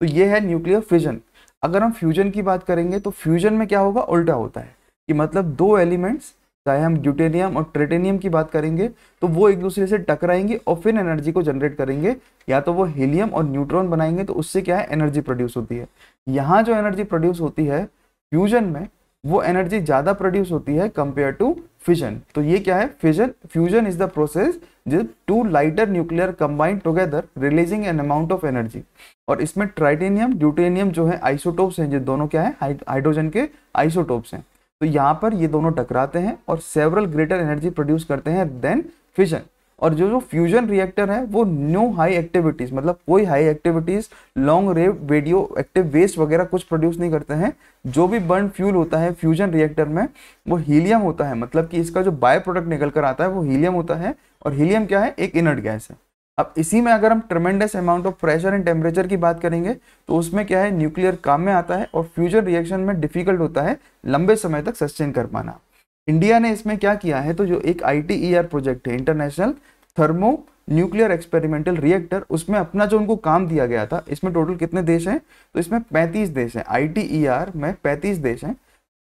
तो ये है न्यूक्लियर फिजन। अगर हम फ्यूजन की बात करेंगे तो फ्यूजन में क्या होगा, उल्टा होता है कि मतलब 2 एलिमेंट्स, चाहे हम ड्यूटेनियम और ट्रिटेनियम की बात करेंगे तो वो एक दूसरे से टकराएंगे और फिर एनर्जी को जनरेट करेंगे, या तो वो हीलियम और न्यूट्रॉन बनाएंगे तो उससे क्या है एनर्जी प्रोड्यूस होती है। यहाँ जो एनर्जी प्रोड्यूस होती है फ्यूजन में वो एनर्जी ज़्यादा प्रोड्यूस होती है कंपेयर टू फिजन। तो ये क्या है, fission, fusion is the process जिस two lighter nuclear combine together releasing an amount of energy. और इसमें ट्राइटेनियम ड्यूटेनियम जो है आइसोटोप्स हैं, जो दोनों क्या है, हाइड्रोजन के आइसोटोप्स हैं। तो यहाँ पर ये दोनों टकराते हैं और सेवरल ग्रेटर एनर्जी प्रोड्यूस करते हैं देन फिजन। और जो जो फ्यूजन रिएक्टर है वो नो हाई एक्टिविटीज, मतलब कोई हाई एक्टिविटीज, लॉन्ग रेव रेडियो एक्टिव वेस्ट वगैरह कुछ प्रोड्यूस नहीं करते हैं। जो भी बर्न फ्यूल होता है फ्यूजन रिएक्टर में वो हीलियम होता है, मतलब कि इसका जो बाय प्रोडक्ट निकल कर आता है वो हीलियम होता है। और हीलियम क्या है, एक इनर्ट गैस है। अब इसी में अगर हम ट्रेमेंडस amount of pressure and temperature की बात करेंगे तो उसमें क्या है, न्यूक्लियर काम में आता है और फ्यूजन रिएक्शन में डिफिकल्ट होता है लंबे समय तक सस्टेन कर पाना। इंडिया ने इसमें क्या किया है, तो जो एक ITER प्रोजेक्ट है, international thermo nuclear experimental reactor, उसमें अपना जो उनको काम दिया गया था, इसमें टोटल कितने देश हैं, तो इसमें 35 देश हैं। ITER में 35 देश हैं,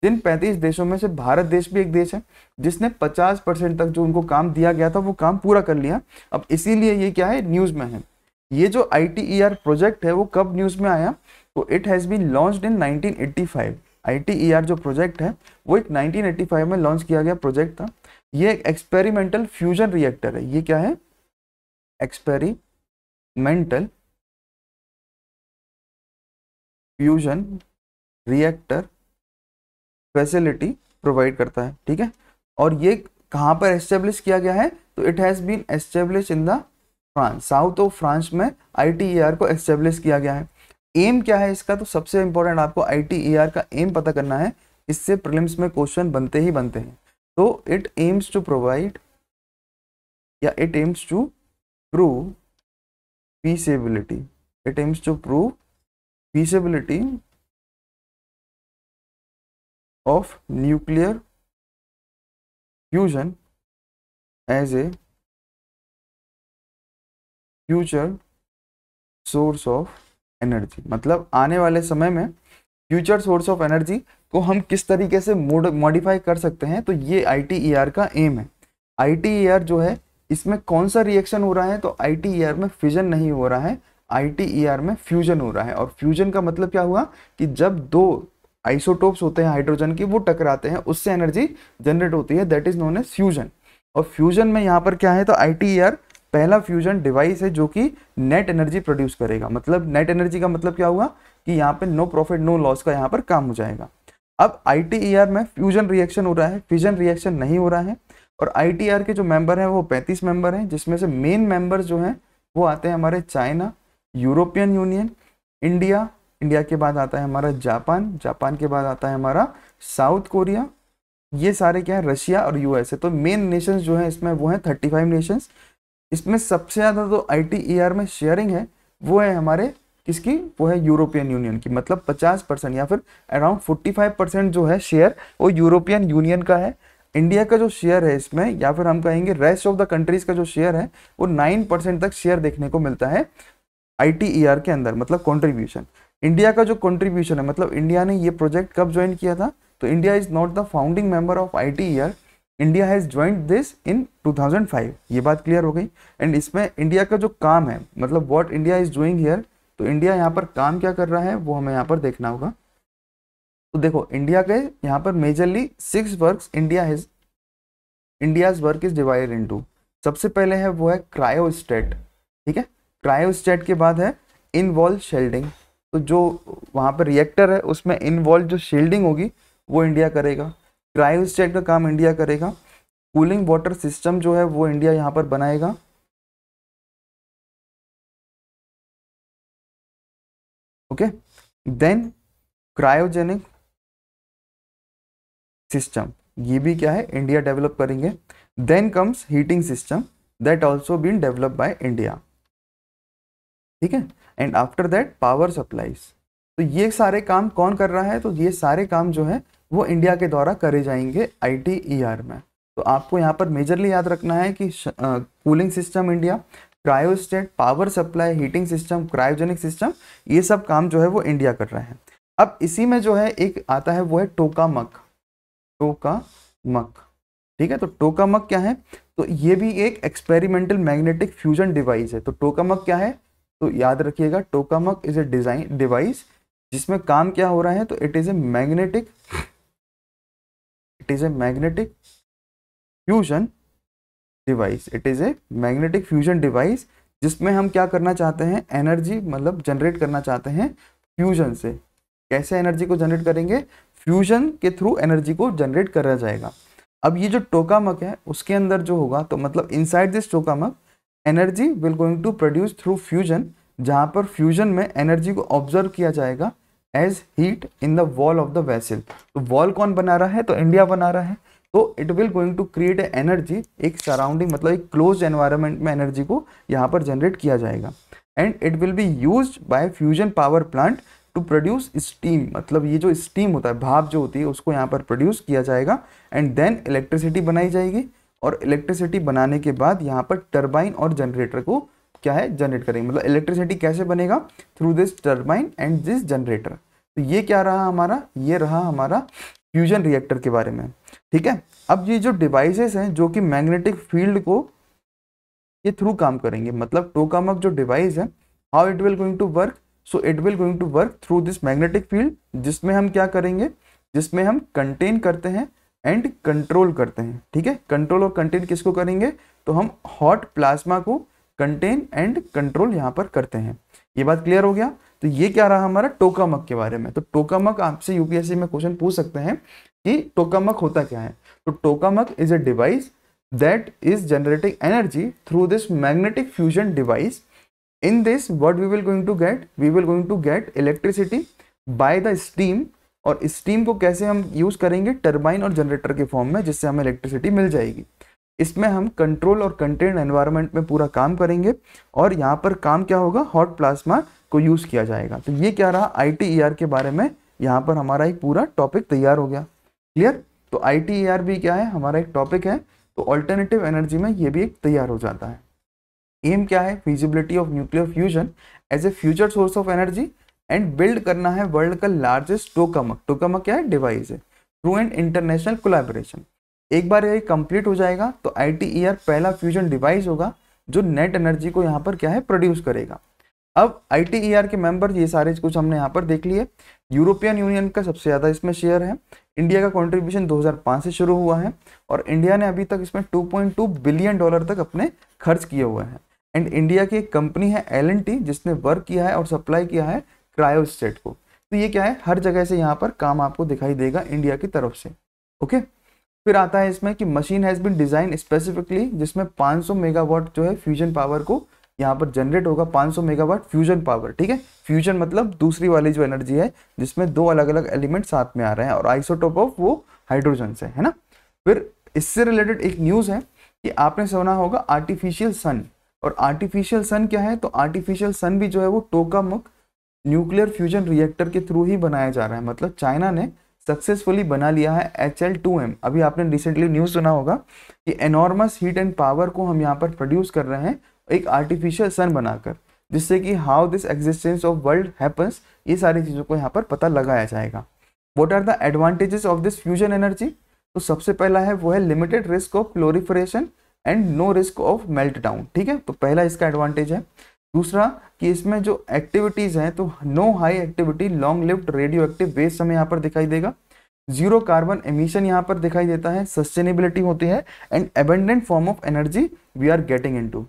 जिन 35 देशों में से भारत देश भी एक देश है जिसने 50% तक जो उनको काम दिया गया था वो काम पूरा कर लिया। अब इसीलिए ये क्या है, न्यूज में है। ये जो ITER प्रोजेक्ट है वो कब न्यूज में आया, तो it has been launched in 1985। ITER जो प्रोजेक्ट है वो एक 1985 में लॉन्च किया गया प्रोजेक्ट था। ये एक एक्सपेरिमेंटल फ्यूजन रिएक्टर है। ये क्या है, experimental fusion reactor facility provide करता है, ठीक है। और ये कहाँ पर एस्टेब्लिश किया गया है, तो it has been establish in the France, south of France में ITER को एस्टेब्लिश किया गया है। एम क्या है इसका, तो सबसे इंपॉर्टेंट आपको ITER का एम पता करना है, इससे प्रीलिम्स में क्वेश्चन बनते ही बनते हैं। तो इट एम्स टू प्रोवाइड या it aims to prove feasibility, it aims to prove feasibility of nuclear fusion as a future source of energy. मतलब आने वाले समय में फ्यूचर सोर्स ऑफ एनर्जी को हम किस तरीके से मॉडिफाई कर सकते हैं, तो ये ITER का एम है। ITER जो है इसमें कौन सा रिएक्शन हो रहा है, तो ITER में फिजन नहीं हो रहा है, ITER में फ्यूजन हो रहा है। और फ्यूजन का मतलब क्या हुआ कि जब दो आइसोटोप्स होते हैं हाइड्रोजन की वो टकराते हैं, उससे एनर्जी जनरेट होती है, that is known as fusion. और फ्यूजन में यहाँ पर क्या है, तो ITER पहला फ्यूजन डिवाइस है जो कि नेट एनर्जी प्रोड्यूस करेगा। मतलब नेट एनर्जी का मतलब क्या हुआ कि यहाँ पे नो प्रॉफिट नो लॉस का यहाँ पर काम हो जाएगा। अब ITER में फ्यूजन रिएक्शन हो रहा है, फिजन रिएक्शन नहीं हो रहा है। और ITER के जो मेंबर हैं वो 35 मेंबर हैं, जिसमें से मेन मेंबर्स जो हैं वो आते हैं हमारे China, European union, India, India के बाद आता है हमारा जापान, जापान के बाद आता है हमारा साउथ कोरिया, ये सारे क्या है, रशिया और USA। तो मेन नेशंस जो है इसमें वो है 35 नेशंस। इसमें सबसे ज़्यादा तो ITER में शेयरिंग है वो है हमारे किसकी, वो है यूरोपियन यूनियन की। मतलब 50% या फिर अराउंड 45% जो है शेयर वो यूरोपियन यूनियन का है। इंडिया का जो शेयर है इसमें, या फिर हम कहेंगे रेस्ट ऑफ द कंट्रीज का जो शेयर है वो 9% तक शेयर देखने को मिलता है ITER के अंदर, मतलब कॉन्ट्रीब्यूशन। इंडिया का जो कॉन्ट्रीब्यूशन है, मतलब इंडिया ने ये प्रोजेक्ट कब ज्वाइन किया था, तो India is not the founding member of ITER, India has joint this in 2005। ये बात क्लियर हो गई। एंड इसमें इंडिया का जो काम है, मतलब what India is doing here, तो इंडिया यहाँ पर काम क्या कर रहा है वो हमें यहाँ पर देखना होगा। तो देखो इंडिया के यहाँ पर majorly 6 works India's work is divided into. सबसे पहले है वो है क्रायोस्टेट, ठीक है। क्रायोस्टेट के बाद है इनवॉल्व शील्डिंग, तो जो वहाँ पर रिएक्टर है उसमें इनवॉल्व जो शील्डिंग होगी वो इंडिया करेगा, क्रायोस्टेट का काम इंडिया करेगा। कूलिंग वाटर सिस्टम जो है वो इंडिया यहाँ पर बनाएगा। ओके, देन क्रायोजेनिक सिस्टम, ये भी क्या है, इंडिया डेवलप करेंगे। Then comes heating system, that also been develop by India, ठीक है। And after that power supplies. तो ये सारे काम कौन कर रहा है, तो ये सारे काम जो है वो इंडिया के द्वारा करे जाएंगे ITER में। तो आपको यहाँ पर मेजरली याद रखना है कि cooling system India, cryostat, power supply, heating system, cryogenic system, ये सब काम जो है वो इंडिया कर रहा है। अब इसी में जो है एक आता है वो है टोकामक, टोकामक, ठीक है। तो टोकामक क्या है, तो ये भी एक एक्सपेरिमेंटल मैग्नेटिक फ्यूजन डिवाइस है। तो टोकामक क्या है, तो याद रखिएगा, tokamak is A design device जिसमें काम क्या हो रहा है, तो it is a magnetic it is a magnetic fusion device, it is a magnetic fusion device जिसमें हम क्या करना चाहते हैं, एनर्जी मतलब जनरेट करना चाहते हैं फ्यूजन से। कैसे एनर्जी को जनरेट करेंगे, फ्यूजन के थ्रू एनर्जी को जनरेट करा जाएगा। अब ये जो टोकामक है उसके अंदर जो होगा, तो मतलब inside this tokamak energy will going to produce through fusion, जहां पर फ्यूजन में एनर्जी को ऑब्जर्व किया जाएगा as heat in the wall of the vessel. तो वॉल कौन बना रहा है, तो इंडिया बना रहा है। तो it will going to create a energy, एक सराउंडिंग मतलब एक क्लोज एनवायरनमेंट में एनर्जी को यहाँ पर जनरेट किया जाएगा। And it will be used by fusion power plant to produce steam, मतलब ये जो स्टीम होता है, भाप जो होती है, उसको यहाँ पर प्रोड्यूस किया जाएगा। एंड देन इलेक्ट्रिसिटी बनाई जाएगी, और इलेक्ट्रिसिटी बनाने के बाद यहाँ पर टरबाइन और जनरेटर को क्या है, जनरेट करेंगे। मतलब इलेक्ट्रिसिटी कैसे बनेगा, through this turbine and this generator. तो ये क्या रहा हमारा, ये रहा हमारा फ्यूजन रिएक्टर के बारे में। ठीक है, अब ये जो डिवाइसेस हैं जो कि मैग्नेटिक फील्ड को ये थ्रू काम करेंगे, मतलब टोकामक जो डिवाइस है, how it will going to work, so it will going to work through this magnetic field, जिसमें हम क्या करेंगे, जिसमें हम कंटेन करते हैं एंड कंट्रोल करते हैं। ठीक है, कंट्रोल और कंटेन किसको करेंगे, तो हम हॉट प्लाज्मा को कंटेन एंड कंट्रोल यहाँ पर करते हैं। ये बात क्लियर हो गया। तो ये क्या रहा हमारा टोकामक के बारे में। तो टोकामक आपसे यूपीएससी में क्वेश्चन पूछ सकते हैं कि टोकामक होता क्या है। तो tokamak is a device that is generating energy through this magnetic fusion device. In this what we will going to get electricity by the steam, और स्टीम को कैसे हम यूज करेंगे, टरबाइन और जनरेटर के फॉर्म में, जिससे हमें इलेक्ट्रिसिटी मिल जाएगी। इसमें हम कंट्रोल और कंटेंट एनवायरनमेंट में पूरा काम करेंगे, और यहाँ पर काम क्या होगा, हॉट प्लाज्मा को यूज किया जाएगा। तो ये क्या रहा ITER के बारे में, यहाँ पर हमारा एक पूरा टॉपिक तैयार हो गया। क्लियर। तो ITER भी क्या है, हमारा एक टॉपिक है। तो ऑल्टरनेटिव एनर्जी में ये भी एक तैयार हो जाता है। एम क्या है, feasibility of nuclear fusion as a future source of energy, and build करना है वर्ल्ड का लार्जेस्ट टोकामक। टोकामक क्या है, डिवाइस है, थ्रू एन इंटरनेशनल कोलैबोरेशन। एक बार ये कंप्लीट हो जाएगा तो ITER पहला फ्यूजन डिवाइस होगा जो नेट एनर्जी को यहाँ पर क्या है, प्रोड्यूस करेगा। अब ITER के मेंबर ये सारे कुछ हमने यहाँ पर देख लिए। यूरोपियन यूनियन का सबसे ज़्यादा इसमें शेयर है। इंडिया का कंट्रीब्यूशन 2005 से शुरू हुआ है, और इंडिया ने अभी तक इसमें $2.2 बिलियन तक अपने खर्च किए हुए हैं। एंड इंडिया की एक कंपनी है L&T, जिसने वर्क किया है और सप्लाई किया है क्रायोस्टेट को। तो ये क्या है, हर जगह से यहाँ पर काम आपको दिखाई देगा इंडिया की तरफ से। ओके, फिर आता है इसमें कि machine has been design specifically, जिसमें 500 मेगावाट जो है फ्यूजन पावर को यहाँ पर जनरेट होगा। 500 मेगावाट फ्यूजन पावर। ठीक है, फ्यूजन मतलब दूसरी वाली जो एनर्जी है जिसमें दो अलग अलग एलिमेंट साथ में आ रहे हैं, और आइसोटोप ऑफ वो हाइड्रोजन से, है ना। फिर इससे रिलेटेड एक न्यूज़ है कि आपने सुना होगा आर्टिफिशियल सन। और आर्टिफिशियल सन क्या है, तो आर्टिफिशियल सन भी जो है वो टोकामक न्यूक्लियर फ्यूजन रिएक्टर के थ्रू ही बनाया जा रहा है। मतलब चाइना ने सक्सेसफुली बना लिया है HL2M। अभी आपने रिसेंटली न्यूज़ सुना होगा कि एनॉर्मस हीट एंड पावर को हम यहाँ पर प्रोड्यूस कर रहे हैं एक आर्टिफिशियल सन बनाकर, जिससे कि how this existence of world happens, ये सारी चीज़ों को यहाँ पर पता लगाया जाएगा। What are the advantages of this fusion energy, तो सबसे पहला है वो है limited risk of proliferation and no risk of meltdown. ठीक है, तो पहला इसका एडवांटेज है। दूसरा कि इसमें जो एक्टिविटीज़ हैं, तो no high activity long lived radioactive waste हमें यहाँ पर दिखाई देगा। जीरो कार्बन एमिशन यहाँ पर दिखाई देता है, सस्टेनेबिलिटी होती है, and abundant form of energy we are getting into.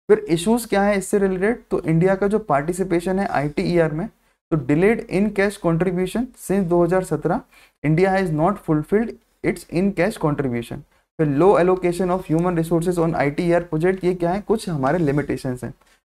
फिर इश्यूज क्या है इससे रिलेटेड, तो इंडिया का जो पार्टिसिपेशन है ITER में, तो delayed in cash contribution since 2017, India has not fulfilled its in cash contribution. फिर low allocation of human resources on ITER project, ये क्या है, कुछ हमारे लिमिटेशंस हैं।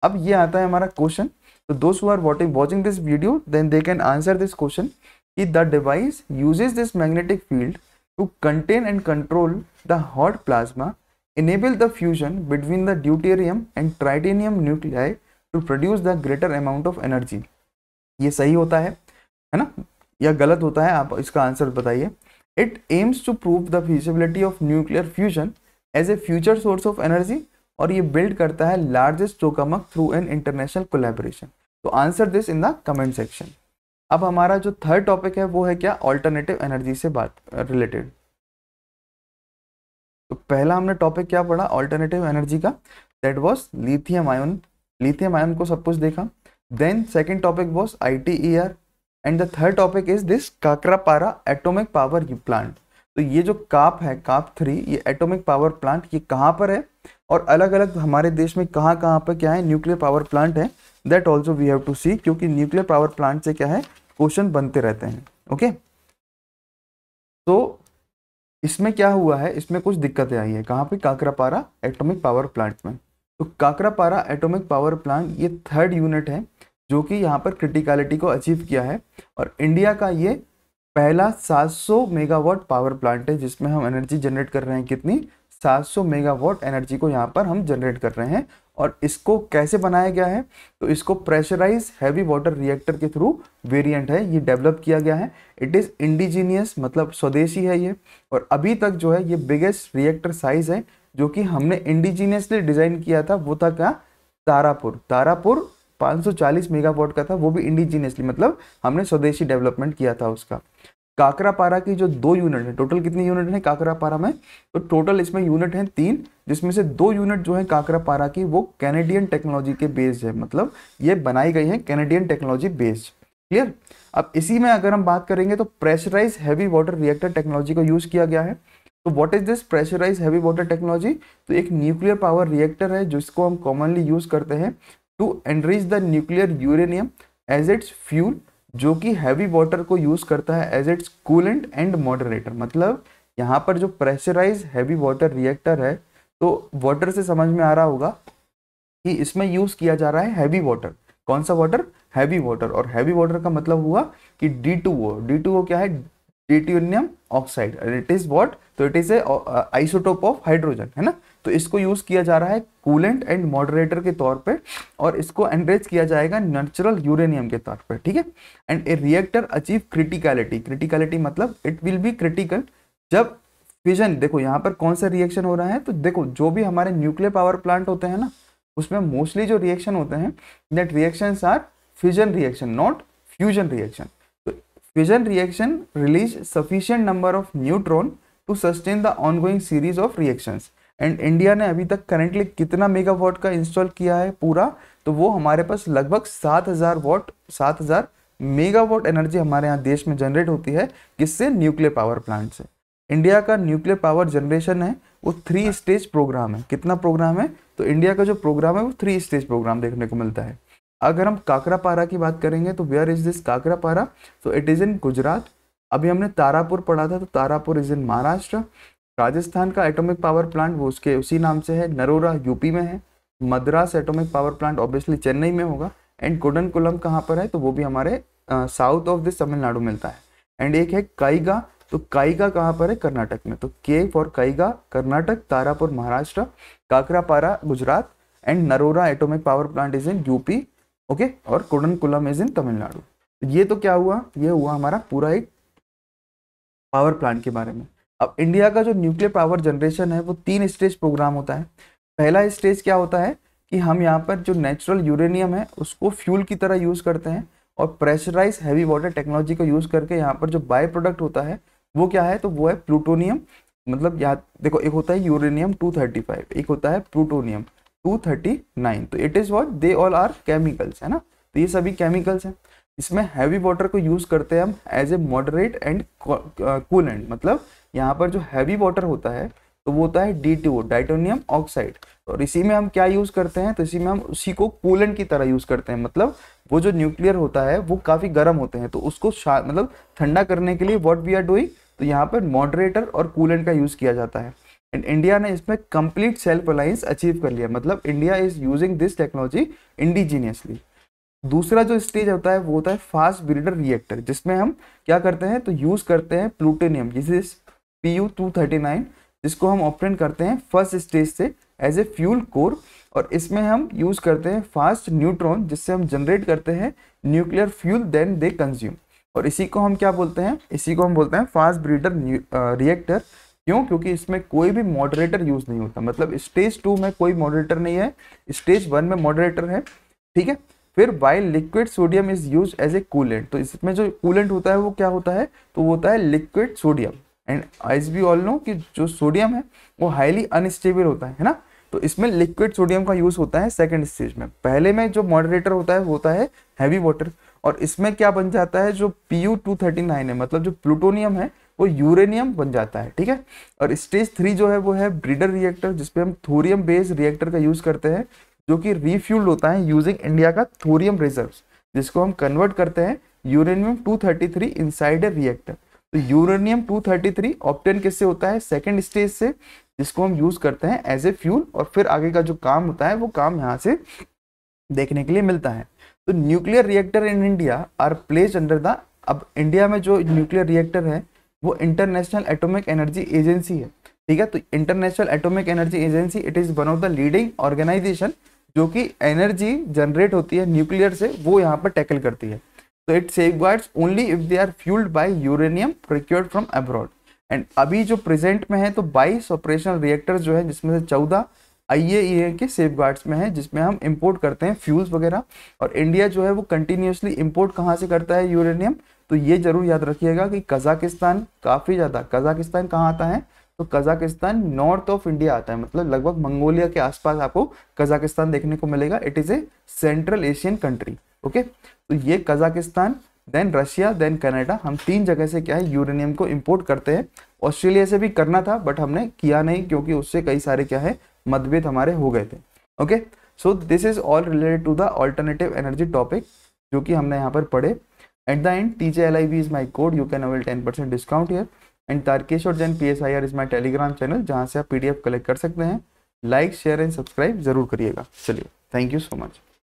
अब ये आता है हमारा क्वेश्चन, तो दोस्त who are watching this video then they can answer this question कि the device uses this magnetic field to contain and control the hot plasma, enable the fusion between the deuterium and tritium nuclei to produce the greater amount of energy। ये सही होता है ना, या गलत होता है, आप इसका आंसर बताइए। It aims to prove the feasibility of nuclear fusion as a future source of energy, और ये बिल्ड करता है largest tokamak through an international collaboration. तो answer this in the comment section. अब हमारा जो थर्ड टॉपिक है वो है क्या, ऑल्टरनेटिव एनर्जी से बात रिलेटेड। तो पहला हमने टॉपिक क्या पढ़ा ऑल्टरनेटिव एनर्जी का, that was lithium ion. Lithium ion को सब कुछ देखा। Then second topic was ITER, and the third topic is this Kakrapar atomic power plant. तो ये जो काप है, काप 3, ये एटॉमिक पावर प्लांट, ये कहाँ पर है और अलग अलग हमारे देश में कहाँ कहाँ पर क्या है न्यूक्लियर पावर प्लांट है, that also we have to see, क्योंकि न्यूक्लियर पावर प्लांट से क्या है क्वेश्चन बनते रहते हैं। ओके, तो इसमें क्या हुआ है, इसमें कुछ दिक्कतें आई है। कहाँ पे? काकरापारा एटॉमिक पावर प्लांट में। तो काकरापारा एटॉमिक पावर प्लांट ये 3rd यूनिट है जो कि यहाँ पर क्रिटिकलिटी को अचीव किया है, और इंडिया का ये पहला 700 मेगावाट पावर प्लांट है जिसमें हम एनर्जी जनरेट कर रहे हैं। कितनी? 700 मेगावाट एनर्जी को यहाँ पर हम जनरेट कर रहे हैं। और इसको कैसे बनाया गया है? तो इसको प्रेशराइज हैवी वाटर रिएक्टर के थ्रू वेरिएंट है, ये डेवलप किया गया है। इट इज़ इंडिजीनियस, मतलब स्वदेशी है ये। और अभी तक जो है ये बिगेस्ट रिएक्टर साइज है जो कि हमने इंडिजीनियसली डिजाइन किया था, वो था क्या? तारापुर 540 मेगावाट का था, वो भी इंडिजीनियसली, मतलब हमने स्वदेशी डेवलपमेंट किया था उसका। काकरापारा की जो 2 यूनिट है, टोटल कितनी यूनिट है काकरापारा में? तो टोटल इसमें यूनिट है 3, जिसमें से 2 यूनिट जो है काकरापारा की वो कैनेडियन टेक्नोलॉजी के बेस्ड है, मतलब ये बनाई गई है कैनेडियन टेक्नोलॉजी बेस्ड। क्लियर? अब इसी में अगर हम बात करेंगे तो pressurise heavy water reactor technology को यूज किया गया है। तो what is this pressurise heavy water technology? तो एक न्यूक्लियर पावर रिएक्टर है जिसको हम कॉमनली यूज करते हैं to enrich the nuclear uranium as its fuel, जो कि हैवी वाटर को यूज करता है as its coolant and moderator. मतलब यहाँ पर जो प्रेशराइज हैवी वाटर रिएक्टर है, तो वाटर से समझ में आ रहा होगा कि इसमें यूज किया जा रहा है हैवी वाटर। कौन सा वाटर? Heavy water. और हैवी वाटर का मतलब हुआ कि D2O। D2O क्या है? Deuterium oxide, and it is what? तो it is a isotope of hydrogen, है ना। तो इसको यूज किया जा रहा है कूलेंट एंड मॉडरेटर के तौर पे, और इसको एनरिच किया जाएगा नेचुरल यूरेनियम के तौर पे, ठीक है। And A reactor achieve criticality. Criticality मतलब इट विल बी क्रिटिकल जब फिजन, देखो यहाँ पर कौन सा रिएक्शन हो रहा है, तो देखो जो भी हमारे न्यूक्लियर पावर प्लांट होते हैं ना, उसमें मोस्टली जो रिएक्शन होते हैं, that reactions are fission reaction, not fusion reaction. तो fission reaction release sufficient number of neutron to sustain the ongoing series of reactions. And India ने अभी तक करेंटली कितना मेगावाट का इंस्टॉल किया है पूरा? तो वो हमारे पास लगभग 7000 मेगावाट एनर्जी हमारे यहाँ देश में जनरेट होती है। किससे? न्यूक्लियर पावर प्लांट से। इंडिया का न्यूक्लियर पावर जनरेशन है वो 3 स्टेज प्रोग्राम है। कितना प्रोग्राम है? तो इंडिया का जो प्रोग्राम है वो 3 स्टेज प्रोग्राम देखने को मिलता है। अगर हम काकरापारा की बात करेंगे तो वेयर इज दिस काकरापारा? तो इट इज इन गुजरात। अभी हमने तारापुर पढ़ा था, तो तारापुर इज इन महाराष्ट्र। राजस्थान का एटॉमिक पावर प्लांट वो उसके उसी नाम से है, नरोरा यूपी में है। Madras atomic power plant obviously Chennai में होगा। एंड कुडनकुलम कहाँ पर है? तो वो भी हमारे साउथ ऑफ दिस तमिलनाडु मिलता है। एंड एक है काईगा, तो काईगा कहाँ पर है? कर्नाटक में। तो K for Kaiga Karnataka, Tarapur Maharashtra, Kakrapar Gujarat, and Narora atomic power plant is in UP, okay, और कुडनकुलम इज इन तमिलनाडु। ये तो क्या हुआ? ये हुआ हमारा पूरा एक पावर प्लांट के बारे में। अब इंडिया का जो न्यूक्लियर पावर जनरेशन है वो 3 स्टेज प्रोग्राम होता है। पहला स्टेज क्या होता है कि हम यहाँ पर जो नेचुरल यूरेनियम है उसको फ्यूल की तरह यूज करते हैं, और प्रेशराइज हैवी वाटर टेक्नोलॉजी को यूज करके यहाँ पर जो बाय प्रोडक्ट होता है वो क्या है? तो वो है प्लूटोनियम। मतलब यहाँ देखो, एक होता है यूरेनियम 235, एक होता है प्लूटोनियम 239। तो it is what? They all are chemicals, है ना। तो ये सभी केमिकल्स हैं। इसमें हैवी वाटर को यूज करते हैं हम as a moderate and coolant. मतलब यहाँ पर जो हैवी वाटर होता है तो वो होता है D2O, डाइटोनियम ऑक्साइड। और इसी में हम क्या यूज करते हैं? तो इसी में हम उसी को कूलेंट की तरह यूज करते हैं। मतलब वो जो न्यूक्लियर होता है वो काफी गर्म होते हैं, तो उसको मतलब ठंडा करने के लिए व्हाट वी आर डूइंग, तो यहाँ पर मॉडरेटर और कूलेंट का यूज किया जाता है। एंड इंडिया ने इसमें कंप्लीट सेल्फ रिलायंस अचीव कर लिया। मतलब India is using this technology indigenously. दूसरा जो स्टेज होता है वो होता है फास्ट ब्रीडर रिएक्टर, जिसमें हम क्या करते हैं? तो यूज करते हैं प्लूटोनियम, जिसे Pu-239, जिसको हम ऑप्टेन करते हैं फर्स्ट स्टेज से एज ए फ्यूल कोर। और इसमें हम यूज करते हैं फास्ट न्यूट्रॉन, जिससे हम जनरेट करते हैं nuclear fuel then they consume. और इसी को हम क्या बोलते हैं? इसी को हम बोलते हैं फास्ट ब्रीडर रिएक्टर। क्यों? क्योंकि इसमें कोई भी मॉडरेटर यूज नहीं होता। मतलब स्टेज 2 में कोई मॉडरेटर नहीं है, स्टेज 1 में मॉडरेटर है, ठीक है। फिर while liquid sodium is use as a coolant. तो इसमें जो कूलेंट होता है वो क्या होता है? तो वो होता है liquid sodium. And as we all know कि जो सोडियम है वो हाईली अनस्टेबल होता है ना। तो इसमें लिक्विड सोडियम का यूज होता है सेकंड स्टेज में। पहले में जो मॉडरेटर होता है वो होता है हैवी वाटर। और इसमें क्या बन जाता है? जो Pu-239 है, मतलब जो प्लूटोनियम है वो यूरेनियम बन जाता है, ठीक है। और स्टेज 3 जो है वो है ब्रीडर रिएक्टर, जिसपे हम थोरियम बेस्ड रिएक्टर का यूज करते हैं, जो कि रिफ्यूल्ड होता है यूजिंग इंडिया का थोरियम रिजर्व्स, जिसको हम कन्वर्ट करते हैं यूरेनियम 233 इनसाइड रिएक्टर। तो यूरेनियम 233 ऑब्टेन किससे होता है, सेकेंड स्टेज से, जिसको हम यूज करते हैं एज ए फ्यूल, और फिर आगे का जो काम होता है वो काम यहाँ से देखने के लिए मिलता है। तो nuclear reactor in India are placed under the, अब इंडिया में जो न्यूक्लियर रिएक्टर है वो इंटरनेशनल एटॉमिक एनर्जी एजेंसी है, ठीक है। तो international atomic energy agency it is one of the leading organisation जो कि एनर्जी जनरेट होती है न्यूक्लियर से वो यहाँ पर टैकल करती है। तो it safeguards only if they are fuelled by uranium procured from abroad. And अभी जो प्रेजेंट में है तो 22 ऑपरेशनल रिएक्टर्स जो है, जिसमें से 14 IAEA के सेफगार्ड्स में है, जिसमें हम इंपोर्ट करते हैं फ्यूल्स वगैरह। और इंडिया जो है वो कंटिन्यूसली इंपोर्ट कहाँ से करता है, यूरेनियम। तो ये जरूर याद रखिएगा कि कजाकिस्तान काफ़ी ज़्यादा, कजाकिस्तान कहाँ आता है, तो कजाकिस्तान नॉर्थ ऑफ इंडिया आता है, मतलब लगभग मंगोलिया के आसपास आपको कजाकिस्तान देखने को मिलेगा। It is a central Asian country, okay. तो ये Kazakhstan, then Russia, then Canada, हम 3 जगह से क्या है यूरेनियम को इंपोर्ट करते हैं। ऑस्ट्रेलिया से भी करना था बट हमने किया नहीं, क्योंकि उससे कई सारे क्या है मतभेद हमारे हो गए थे, okay. So this is all related to the alternative energy topic जो कि हमने यहाँ पर पढ़े। At the end TJLIB is my code, you can avail 10% discount here. And Tarkeshwar Jain PSIR is my Telegram channel, जहाँ से आप PDF कलेक्ट कर सकते हैं। लाइक, शेयर एंड सब्सक्राइब जरूर करिएगा। चलिए, थैंक यू सो मच।